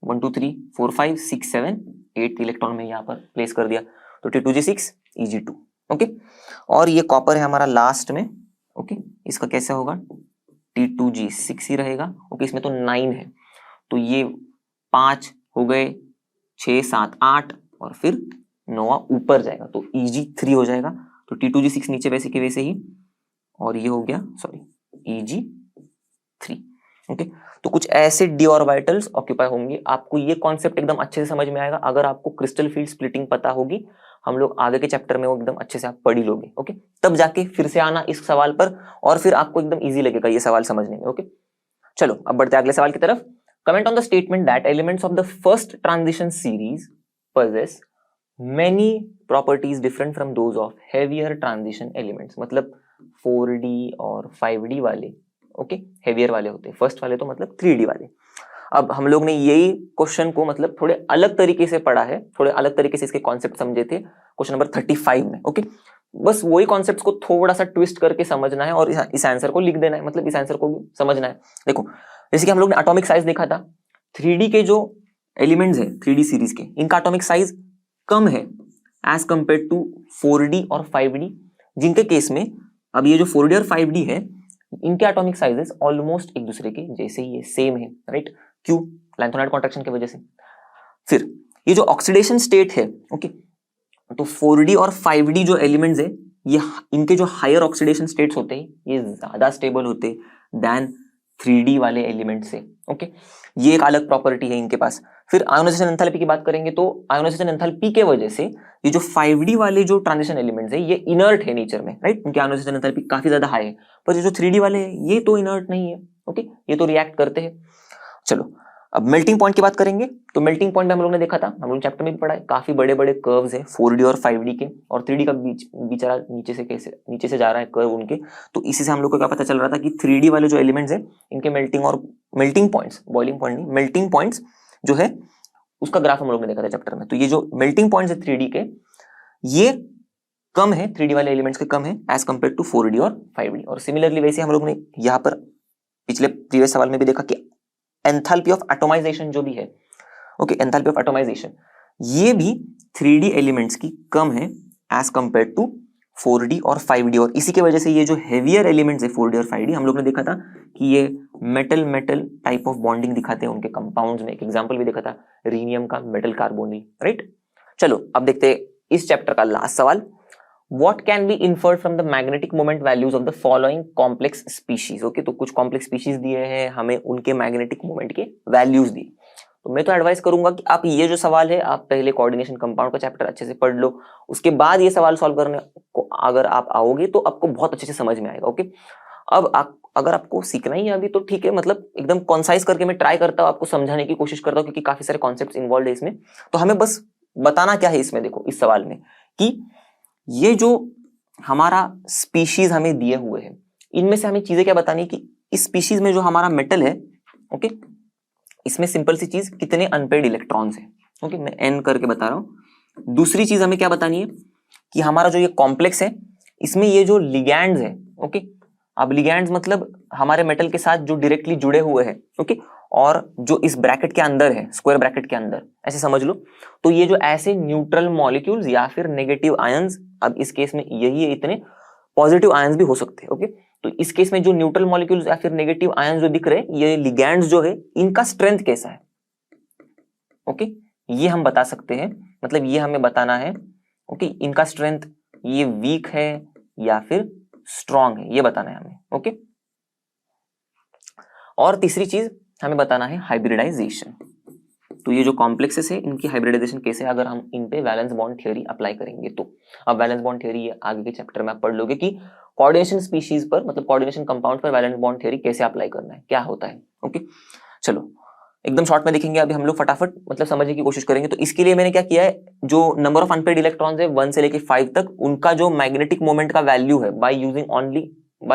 1 2 3 4 5 6 7 8 इलेक्ट्रॉन में यहाँ पर प्लेस कर दिया, तो T2G6 Eg2। ओके, और ये कॉपर है हमारा लास्ट में। ओके, इसका कैसे होगा, T2G6 ही रहेगा। ओके, इसमें तो 9 है, तो ये 5 हो गए, 6 7 8 और फिर 9 ऊपर जाएगा, तो Eg3 हो जाएगा। तो T2G6 नीचे वैसे के वैसे ही, और ये हो गया सॉरी Eg3। ओके, तो कुछ ऐसे डी ऑर्बिटल्स ऑक्यूपाई होंगे। आपको ये कॉन्सेप्ट एकदम अच्छे से समझ में आएगा अगर आपको क्रिस्टल फील्ड स्प्लिटिंग पता होगी। हम लोग आगे के चैप्टर में वो एकदम अच्छे से आप पढ़ ही लोगे। ओके, तब जाके फिर से आना इस सवाल पर, और फिर आपको एकदम इजी लगेगा ये सवाल समझने में। ओके, चलो अब बढ़ते हैं अगले सवाल की तरफ। Comment on the statement that elements of the first transition series possess many properties different from those of heavier transition elements। मतलब 4D और 5D वाले ओके हेवियर वाले होते हैं, फर्स्ट वाले तो मतलब 3D वाले। अब हम लोग ने यही क्वेश्चन को मतलब थोड़े अलग तरीके से पढ़ा है, थोड़े अलग तरीके से इसके कॉन्सेप्ट समझे थे क्वेश्चन नंबर 35 में। ओके, बस वही कॉन्सेप्ट्स को थोड़ा सा ट्विस्ट करके समझना है और इस आंसर को लिख देना है, मतलब इस आंसर को भी समझना है। देखो, जैसे कि हम लोग ने एटॉमिक साइज देखा था, 3D के जो एलिमेंट्स है 3D सीरीज के, इनका एटॉमिक साइज कम है एज कंपेयर टू 4D और 5D, जिनके केस में अब ये जो 4D और 5D है, इनके एटॉमिक साइजेस ऑलमोस्ट एक दूसरे के जैसे ही है, सेम है, राइट? क्यों? लैंथोनाइड कॉन्ट्रैक्शन की वजह से। फिर ये जो ऑक्सीडेशन स्टेट है, ओके, तो 4D और 5D जो एलिमेंट्स है, ये इनके जो हायर ऑक्सीडेशन स्टेट्स होते हैं, ये ज्यादा स्टेबल होते हैं देन 3D वाले एलिमेंट से। ओके, ये एक अलग प्रॉपर्टी है इनके पास। फिर आयोनाइजेशन एंथैल्पी की बात करेंगे तो आयोनाइजेशन एंथैल्पी के वजह से ये जो 5D वाले जो ट्रांजिशन एलिमेंट्स है, ये इनर्ट है नेचर में, राइट? उनकी आयोनाइजेशन एंथैल्पी काफी ज्यादा हाई है, पर ये जो 3D वाले हैं ये तो इनर्ट नहीं है। ओके, ये तो रिएक्ट करते हैं। चलो अब मेल्टिंग पॉइंट की बात करेंगे, तो मेल्टिंग पॉइंट में हम लोग ने देखा था, हम लोग चैप्टर में भी पढ़ा है, काफी बड़े बड़े कर्व्स है 4D और 5D के, और 3D का बेचारा नीचे से जा रहा है कर्व उनके। तो इसी से हम लोग को क्या पता चल रहा था कि 3D वाले जो एलिमेंट्स है, इनके मेल्टिंग पॉइंट्स, बॉइलिंग पॉइंट नहीं, मेल्टिंग पॉइंट्स जो है उसका ग्राफ हम लोग ने देखा था चैप्टर में। तो ये जो मेल्टिंग पॉइंट्स है 3D के, ये कम है 3D वाले एलिमेंट्स के, कम है एज कंपेयर टू 4D और 5D। और सिमिलरली वैसे हम लोग ने यहाँ पर पिछले प्रीवियस सवाल में भी देखा कि एंथैल्पी ऑफ एटोमाइजेशन जो भी है, ओके, एंथैल्पी ऑफ एटोमाइजेशन ये भी 3D एलिमेंट्स की कम है एज कंपेयर टू 4D और 5D। और इसी की वजह से ये जो हेवियर एलिमेंट्स है 4D और 5D, हम लोग ने देखा था कि ये metal metal type of bonding दिखाते हैं उनके कंपाउंड्स में। एक एग्जांपल भी देखा था रीनियम का मेटल कार्बोनिल, राइट? चलो अब देखते हैं इस चैप्टर का लास्ट सवाल। What can be inferred from the magnetic moment values of the following complex species? Okay, तो कुछ कॉम्प्लेक्स स्पीशीज दिए हैं हमें, उनके मैग्नेटिक मोमेंट के वैल्यूज दिए। तो मैं तो एडवाइस करूंगा कि आप ये जो सवाल है, आप पहले कोऑर्डिनेशन कंपाउंड का चैप्टर अच्छे से पढ़ लो, उसके बाद ये सवाल सॉल्व करने को अगर आप आओगे तो आपको बहुत अच्छे से समझ में आएगा। ओके, अब अगर आपको सीखना ही है अभी तो ठीक है, मतलब एकदम कॉन्साइज करके मैं ट्राई करता हूँ, आपको समझाने की कोशिश करता हूँ, क्योंकि काफी सारे कॉन्सेप्ट इन्वॉल्व है इसमें। तो हमें बस बताना क्या है इसमें, देखो इस सवाल में कि ये जो हमारा स्पीशीज हमें दिए हुए हैं, इनमें से हमें चीजें क्या बतानी कि इस स्पीशीज में जो हमारा मेटल है, ओके, इसमें सिंपल सी चीज कितने अनपेड इलेक्ट्रॉन्स हैं, ओके, मैं एन करके बता रहा हूं। दूसरी चीज हमें क्या बतानी है कि हमारा जो ये कॉम्प्लेक्स है इसमें ये जो लिगैंड्स है, ओके, अब लिगैंड्स मतलब हमारे मेटल के साथ जो डायरेक्टली जुड़े हुए हैं, ओके, और जो इस ब्रैकेट के अंदर है, स्क्वायर ब्रैकेट के अंदर, ऐसे समझ लो। तो ये जो ऐसे न्यूट्रल मॉलिक्यूल्स या फिर नेगेटिव आयंस, अब इस केस में यही है, इतने पॉजिटिव आयंस भी हो सकते हैं, ओके। तो इस केस में जो न्यूट्रल मॉलिक्यूल्स या फिर नेगेटिव आयंस जो दिख रहे हैं, ये लिगैंड्स जो है इनका स्ट्रेंथ कैसा है, ओके, ये हम बता सकते हैं, मतलब ये हमें बताना है, ओके, इनका स्ट्रेंथ ये वीक है या फिर स्ट्रॉन्ग है, ये बताना है हमें, ओके। और तीसरी चीज हमें बताना है हाइब्रिडाइजेशन। तो ये जो कॉम्प्लेक्सेस है इनकी हाइब्रिडाइजेशन कैसे, अगर हम इन पे वैलेंस बॉन्ड थ्योरी अप्लाई करेंगे तो। अब वैलेंस बॉन्ड थ्योरी आगे के चैप्टर में आप पढ़ लोगे कि कोऑर्डिनेशन स्पीशीज पर, मतलब कोऑर्डिनेशन कंपाउंड पर वैलेंस बॉन्ड थ्योरी कैसे अप्लाई करना है, क्या होता है, ओके। चलो एकदम शॉर्ट में देखेंगे अभी हम लोग, फटाफट मतलब समझने की कोशिश करेंगे। तो इसके लिए मैंने क्या किया है, जो नंबर ऑफ अनपेड इलेक्ट्रॉन्स है 1 से लेके 5 तक, उनका जो मैग्नेटिक मोमेंट का वैल्यू है by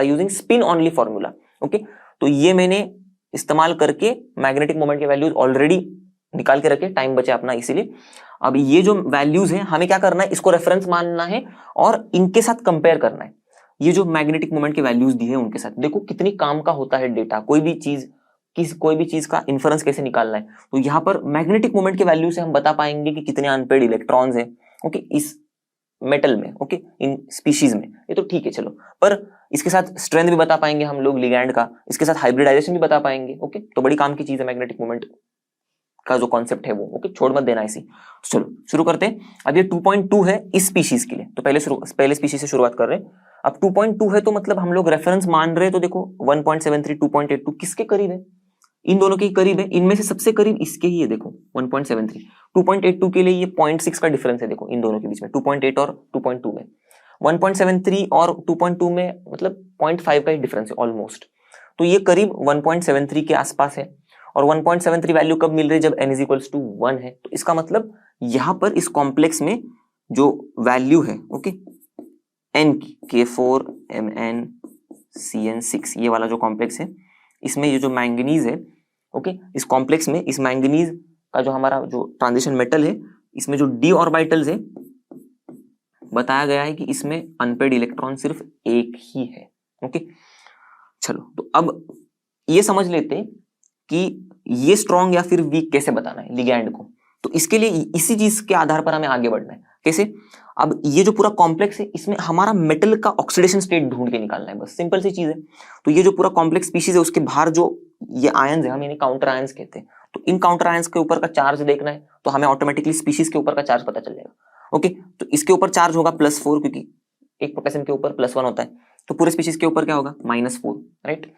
using spin only formula, okay. तो ये मैंने इस्तेमाल करके मैग्नेटिक मोमेंट के वैल्यूज ऑलरेडी निकाल के रखे, टाइम बचे अपना इसीलिए। अब ये जो वैल्यूज हैं हमें क्या करना है, इसको रेफरेंस मानना है और इनके साथ कंपेयर करना है। ये जो मैग्नेटिक मोमेंट के वैल्यूज दी है उनके साथ, देखो कितनी काम का होता है डेटा, कोई भी चीज का इन्फरेंस कैसे निकालना है। तो यहाँ पर मैग्नेटिक मोमेंट के वैल्यू से हम बता पाएंगे कि कितने अनपेड इलेक्ट्रॉन्स हैं, ओके, इस मेटल में, ओके, इन स्पीशीज में, ये तो ठीक है चलो। पर इसके साथ स्ट्रेंथ भी बता पाएंगे हम लोग लिगैंड का, इसके साथ हाइब्रिडाइजेशन भी बता पाएंगे, ओके। तो बड़ी काम की चीज है मैग्नेटिक मोमेंट का जो कॉन्सेप्ट है वो, ओके, छोड़ मत देना इसी। तो चलो शुरू करते हैं। अब ये 2.2 है इस स्पीशीज के लिए, तो पहले स्पीशीज से शुरुआत कर रहे हैं। अब 2.2 है तो मतलब हम लोग रेफरेंस मान रहे हैं, तो देखो 1.73 2.82 किसके करीब है, इन दोनों के करीब है, इनमें से सबसे करीब इसके ही है, देखो 1.73। 2.82 के लिए ये 0.6 का डिफरेंस है, देखो इन दोनों के बीच में, 2.8 और 2.2 में। 1.73 और 2.2 में मतलब 0.5 का ही डिफरेंस है ऑलमोस्ट। तो ये करीब 1.73 के आसपास है। और 1.73 वैल्यू कब मिल रही है, जब n इज इक्वल्स टू 1 है। तो इसका मतलब यहां पर इस कॉम्प्लेक्स में जो वैल्यू है, ओके, n की K4MnCn6, ये वाला जो कॉम्प्लेक्स है, इसमें ये जो मैंगनीज है, ओके, इस कॉम्प्लेक्स में इस मैंगनीज का जो हमारा जो ट्रांजिशन मेटल है, इसमें जो d ऑर्बिटल्स है, बताया गया है कि इसमें अनपेड इलेक्ट्रॉन सिर्फ एक ही है, ओके। चलो तो अब ये समझ लेते हैं कि ये स्ट्रॉन्ग या फिर वीक कैसे बताना है लिगैंड को। तो इसके लिए इसी चीज के आधार पर हमें आगे बढ़ना है। कैसे, अब ये जो पूरा कॉम्प्लेक्स है इसमें हमारा मेटल का ऑक्सीडेशन स्टेट ढूंढ के निकालना है, बस सिंपल सी चीज है। तो ये जो पूरा कॉम्प्लेक्स स्पीशीज है उसके बाहर जो ये आयंस है, हम इन्हें काउंटर आयंस कहते हैं। तो इन काउंटर आयंस के ऊपर का चार्ज देखना है, तो हमें ऑटोमेटिकली स्पीशीज के ऊपर का चार्ज पता चल जाएगा, ओके। तो इसके ऊपर चार्ज होगा +4, क्योंकि एक पोटेशियम के ऊपर +1 होता है, तो पूरे स्पीशीज के ऊपर क्या होगा -4, राइट।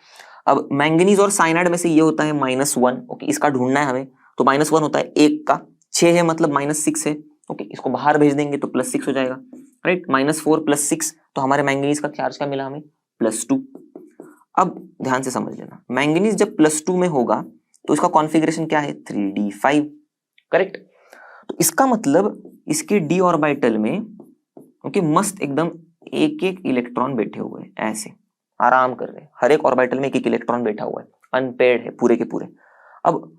अब मैंगनीज और साइनाइड में से ये होता है -1, ओके, इसका ढूंढना है हमें। तो -1 होता है 1 का, 6 है मतलब -6 है, ओके, इसको बाहर भेज देंगे तो +6 हो जाएगा, राइट। -4 + 6, तो हमारे मैंगनीज का चार्ज क्या मिला हमें, +2। अब ध्यान से समझ लेना, मैंगनीज जब +2 में होगा तो इसका कॉन्फ़िगरेशन क्या है, 3d5, करेक्ट। तो इसका मतलब इसके d ऑर्बिटल में, ओके, मस्त एकदम एक एक इलेक्ट्रॉन बैठे हुए हैं, ऐसे आराम कर रहे हैं, हर एक ऑर्बिटल में एक एक इलेक्ट्रॉन बैठा हुआ है, अनपेयर्ड है पूरे के पूरे। अब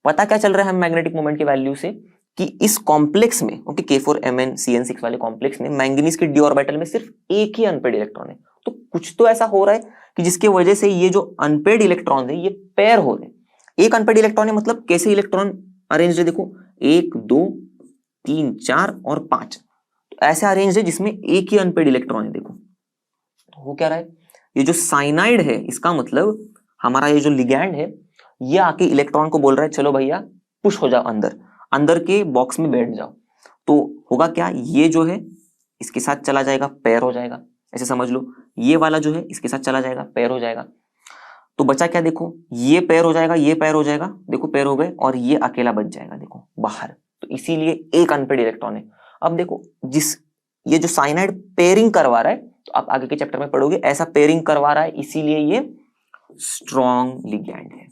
पता क्या चल रहा है हमें मैग्नेटिक मोमेंट की वैल्यू से, कि इस कॉम्प्लेक्स में, ओके, K4MnCn6 वाले कॉम्प्लेक्स में मैंगनीज के d ऑर्बिटल में सिर्फ एक ही अनपेयर्ड इलेक्ट्रॉन है। तो कुछ तो ऐसा हो रहा है कि जिसकी वजह से ये जो अनपेयर्ड इलेक्ट्रॉन है ये पेयर हो रहे हैं। एक अनपेयर्ड इलेक्ट्रॉन है मतलब कैसे इलेक्ट्रॉन अरेंज है, देखो 1 2 3 4 और 5, तो ऐसे अरेंज है जिसमें एक ही अनपेयर्ड इलेक्ट्रॉन है। देखो तो हो क्या रहा है, ये जो साइनाइड है इसका मतलब हमारा ये जो लिगैंड है ये आके इलेक्ट्रॉन को बोल रहा है चलो भैया पुश हो जाओ अंदर के बॉक्स में बैठ जाओ। तो होगा क्या, ये जो है इसके साथ चला जाएगा, पेयर हो जाएगा, ऐसे समझ लो। ये वाला जो है इसके साथ चला जाएगा, पेयर हो जाएगा। तो बचा क्या, देखो ये पेयर हो जाएगा, ये पेयर हो जाएगा, देखो पेयर हो गए, और ये अकेला बच जाएगा, देखो बाहर। तो इसीलिए एक अनपेयर्ड इलेक्ट्रॉन है। अब देखो ये जो साइनाइड पेयरिंग करवा रहा है, तो आप आगे के चैप्टर में पढ़ोगे, ऐसा पेयरिंग करवा रहा है, इसीलिए ये स्ट्रॉन्ग लिगैंड है,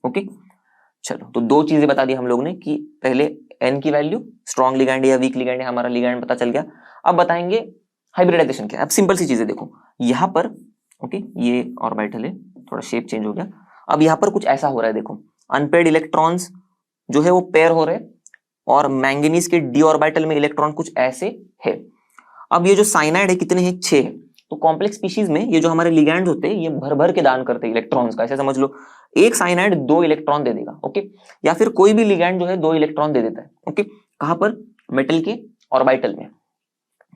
ओके। चलो तो दो चीजें बता दी हम लोग ने, कि पहले n की वैल्यू, स्ट्रॉन्ग लिगैंड या वीक लिगैंड है, हमारा लिगैंड पता चल गया। अब बताएंगे हाइब्रिडाइजेशन क्या है। अब सिंपल सी चीजें देखो, यहाँ पर ओके ये ऑर्बिटल है, थोड़ा शेप चेंज हो गया। अब यहाँ पर कुछ ऐसा हो रहा है, देखो अनपेयर्ड इलेक्ट्रॉन्स जो है वो पेयर हो रहे हैं, और मैंगनीज के डी ऑर्बिटल में इलेक्ट्रॉन कुछ ऐसे है। अब ये जो साइनाइड है कितने हैं, 6 है। तो कॉम्प्लेक्स स्पीशीज में ये जो हमारे लिगैंड्स होते हैं ये भर भर के दान करते हैं इलेक्ट्रॉन्स का। ऐसे समझ लो एक साइनाइड 2 इलेक्ट्रॉन दे देगा, ओके, या फिर कोई भी लिगैंड जो है 2 इलेक्ट्रॉन दे देता है, ओके, कहां पर, मेटल के ऑर्बिटल में।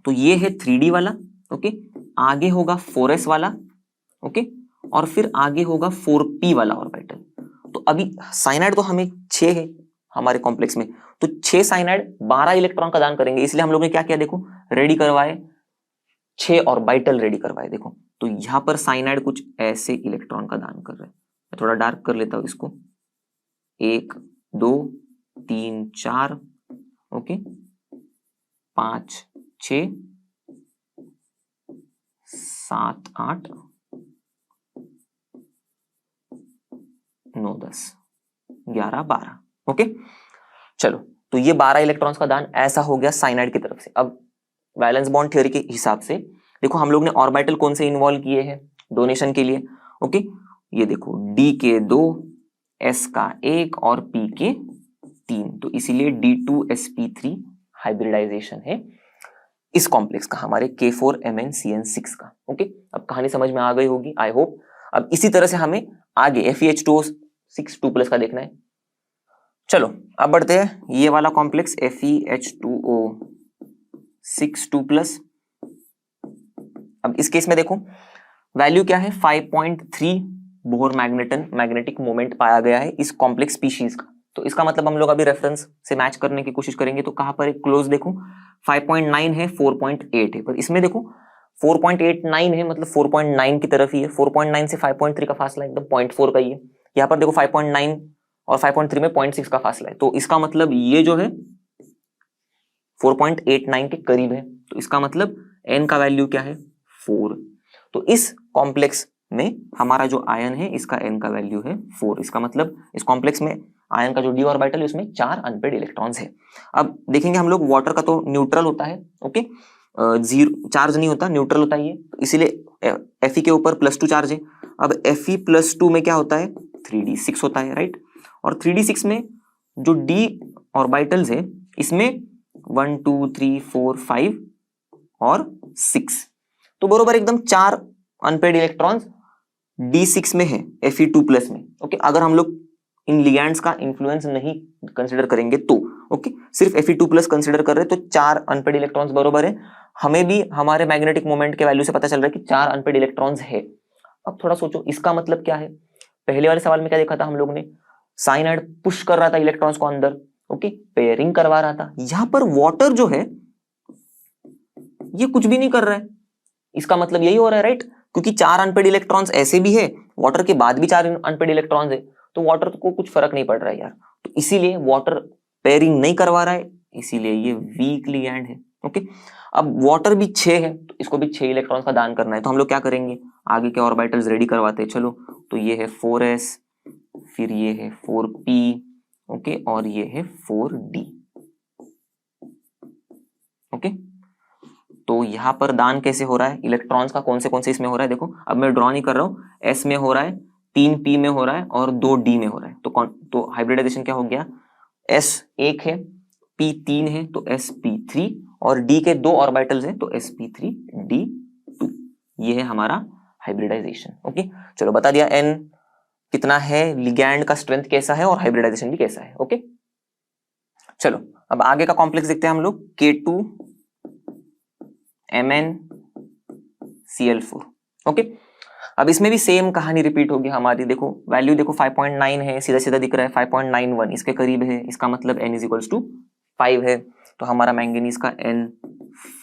तो ये है 3D वाला, ओके, आगे होगा 4s वाला, ओके, और फिर आगे होगा 4p वाला ऑर्बिटल। तो अभी साइनाइड तो हमें 6 है हमारे कॉम्प्लेक्स में, तो 6 साइनाइड 12 इलेक्ट्रॉन का दान करेंगे, इसलिए हम लोग ने क्या किया, देखो रेडी करवाए 6 ऑर्बिटल रेडी करवाए। देखो तो यहां पर साइनाइड कुछ ऐसे इलेक्ट्रॉन का दान कर रहा है। मैं थोड़ा डार्क कर लेता हूं इसको, 1 2 3 4, ओके, 5 6 7 8 9 10 11 12, ओके। चलो तो ये 12 इलेक्ट्रॉन्स का दान ऐसा हो गया साइनाइड की तरफ से। अब वैलेंस बॉन्ड थ्योरी के हिसाब से देखो हम लोग ने ऑर्बिटल कौन से इन्वॉल्व किए हैं डोनेशन के लिए, ओके, ये देखो D के 2, S का 1 और P के 3, तो इसीलिए D2sp3 हाइब्रिडाइजेशन है इस कॉम्प्लेक्स का, हमारे K4MnCn6 का, ओके। अब कहानी समझ में आ गई होगी आई होप। अब इसी तरह से हमें आगे FeH2O6 2+ का देखना है। चलो अब बढ़ते हैं, ये वाला कॉम्प्लेक्स FeH2O6 2+। अब इस केस में देखो वैल्यू क्या है, 5.3 बोहर मैग्नेटिक मोमेंट पाया गया है इस कॉम्प्लेक्स स्पीशीज का। तो इसका मतलब हम लोग अभी रेफरेंस से मैच करने की कोशिश करेंगे, तो कहां पर एक क्लोज देखो 5.9 है, 4.8 है, पर इसमें देखो 4.89 है, मतलब 4.9 की तरफ ही है। 4.9 से 5.3 का फासला एकदम 0.4 का ही है। यहाँ पर देखो 5.9 और 5.3 में 0.6 का फासला है, तो इसका मतलब ये जो है 4.89 के करीब है। तो इसका मतलब n का वैल्यू क्या है, 4। तो इस कॉम्प्लेक्स में हमारा जो आयन है इसका n का वैल्यू है 4। इसका मतलब इस कॉम्प्लेक्स में आयन का जो d ऑर्बिटल है उसमें 4 अनपेड इलेक्ट्रॉन्स है। अब देखेंगे हम लोग वाटर का तो न्यूट्रल होता है, ओके, जीरो चार्ज नहीं होता, न्यूट्रल होता है ये, इसीलिए Fe के ऊपर +2 चार्ज है। अब Fe+2 में क्या होता है, 3d6 होता है, राइट। और 3d6 में जो d ऑर्बिटल्स है इसमें 1 2 3 4 5 और 6, तो बरोबर एकदम 4 अनपेड इलेक्ट्रॉन्स d6 में है Fe2+ में, ओके। अगर हम लोग इन लिगैंड्स का इन्फ्लुएंस नहीं कंसिडर करेंगे तो, ओके, सिर्फ Fe2+ कंसिडर कर रहे हैं, तो 4 अनपेड इलेक्ट्रॉन्स बरोबर है। हमें भी हमारे मैग्नेटिक मोमेंट के वैल्यू से पता चल रहा है कि 4 अनपेड इलेक्ट्रॉन्स है। अब थोड़ा सोचो इसका मतलब क्या है। पहले वाले सवाल में क्या देखा था हम लोग ने, साइनाइड पुश कर रहा था इलेक्ट्रॉन्स को अंदर, ओके, पेयरिंग करवा रहा था। यहां पर वाटर जो है ये कुछ भी नहीं कर रहा है, इसका मतलब यही हो रहा है, राइट, क्योंकि 4 अनपेड इलेक्ट्रॉन्स ऐसे भी है, वाटर के बाद भी 4 अनपेड इलेक्ट्रॉन्स है, तो वाटर को कुछ फर्क नहीं पड़ रहा है यार। तो इसीलिए वाटर पेयरिंग नहीं करवा रहा है, इसीलिए ये वीक लिगैंड है, ओके। अब वाटर भी 6 है, तो इसको भी 6 इलेक्ट्रॉन्स का दान करना है, तो हम लोग क्या करेंगे, आगे के ऑर्बिटल्स रेडी करवाते हैं। चलो तो ये है 4s, फिर ये है 4p, ओके, और ये है 4d, ओके। तो यहाँ पर दान कैसे हो रहा है इलेक्ट्रॉन्स का, कौन से इसमें हो रहा है, देखो अब मैं ड्रॉ नहीं कर रहा हूँ, s में हो रहा है, 3p में हो रहा है और 2d में हो रहा है। तो हाइब्रिडाइजेशन क्या हो गया, s 1 है, p 3 है, तो sp3, और d के 2 ऑर्बिटल्स हैं, तो sp3d2। ये है हमारा हाइब्रिडाइजेशन, ओके। चलो बता दिया n कितना है, लिगैंड का स्ट्रेंथ कैसा है और हाइब्रिडाइजेशन भी कैसा है, ओके। चलो अब आगे का कॉम्प्लेक्स देखते हैं हम लोग, K2MnCl4, ओके। अब इसमें भी सेम कहानी रिपीट होगी हमारी। देखो वैल्यू देखो 5.9 है, सीधा सीधा दिख रहा है, 5.91 इसके करीब है, इसका मतलब n = 5 है, तो हमारा मैंगनीज का n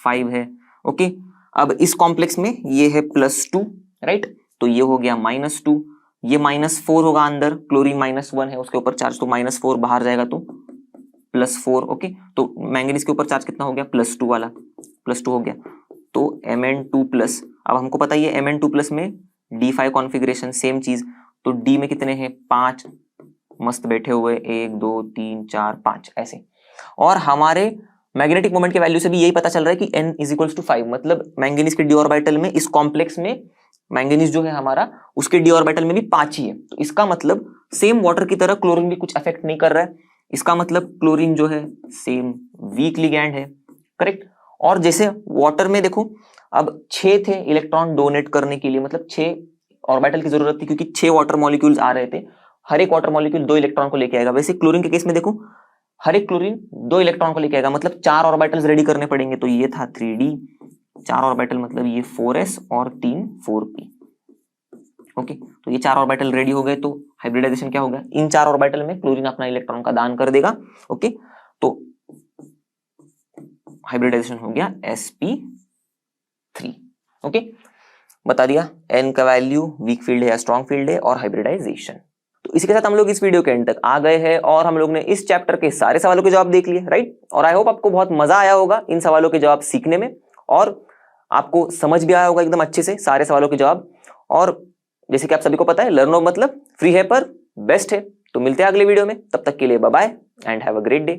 5 है, ओके। अब इस कॉम्प्लेक्स में ये है +2, राइट, तो ये हो गया -2, ये -4 होगा अंदर, क्लोरीन -1 है, उसके ऊपर चार्ज, तो -4 बाहर जाएगा तो +4, ओके। तो मैंगनीज के ऊपर चार्ज कितना हो गया, +2 वाला, +2 हो गया, तो Mn2+। अब हमको पता ही है Mn2+ में D5 कॉन्फ़िगरेशन, सेम चीज, तो D में कितने हैं, 5 मस्त बैठे हुए, 1 2 3 4 5 ऐसे। और हमारे मैग्नेटिक मोमेंट के वैल्यू से भी यही पता चल रहा है कि n = 5, मतलब मैंगनीज के d ऑर्बिटल में, इस कॉम्प्लेक्स में मैंगनीज जो है हमारा, उसके d ऑर्बिटल में भी 5 ही है। तो इसका मतलब सेम वाटर की तरह क्लोरीन भी कुछ अफेक्ट नहीं कर रहा है, इसका मतलब क्लोरीन जो है सेम वीक लिगैंड है, करेक्ट। और जैसे वाटर में देखो अब 6 थे इलेक्ट्रॉन डोनेट करने के लिए, मतलब 6 ऑर्बिटल की जरूरत थी क्योंकि 6 वाटर मॉलिक्यूल्स आ रहे थे, हर एक वाटर मॉलिक्यूल 2 इलेक्ट्रॉन को लेके आएगा। वैसे क्लोरीन के केस में देखो हर एक क्लोरीन 2 इलेक्ट्रॉन को लेके आएगा, मतलब 4 ऑर्बिटल्स रेडी करने पड़ेंगे। तो ये था 3d, 4 ऑर्बिटल मतलब ये 4s और 3 4p। ओके, तो ये 4 ऑर्बिटल रेडी हो गए, तो हाइब्रिडाइजेशन क्या होगा, इन 4 ऑर्बिटल में क्लोरीन अपना इलेक्ट्रॉन का दान कर देगा। ओके, तो हाइब्रिडाइजेशन हो गया sp3। ओके, बता दिया n का वैल्यू वीक फील्ड है या स्ट्रॉन्ग फील्ड है, और हाइब्रिडाइजेशन। तो इसी के साथ हम लोग इस वीडियो के एंड तक आ गए हैं और हम लोग ने इस चैप्टर के सारे सवालों के जवाब देख लिए, राइट। और आई होप आपको बहुत मजा आया होगा इन सवालों के जवाब सीखने में, और आपको समझ भी आया होगा एकदम अच्छे से सारे सवालों के जवाब। और जैसे कि आप सभी को पता है लर्नो मतलब फ्री है पर बेस्ट है। तो मिलते हैं अगले वीडियो में, तब तक के लिए bye bye and have a great day.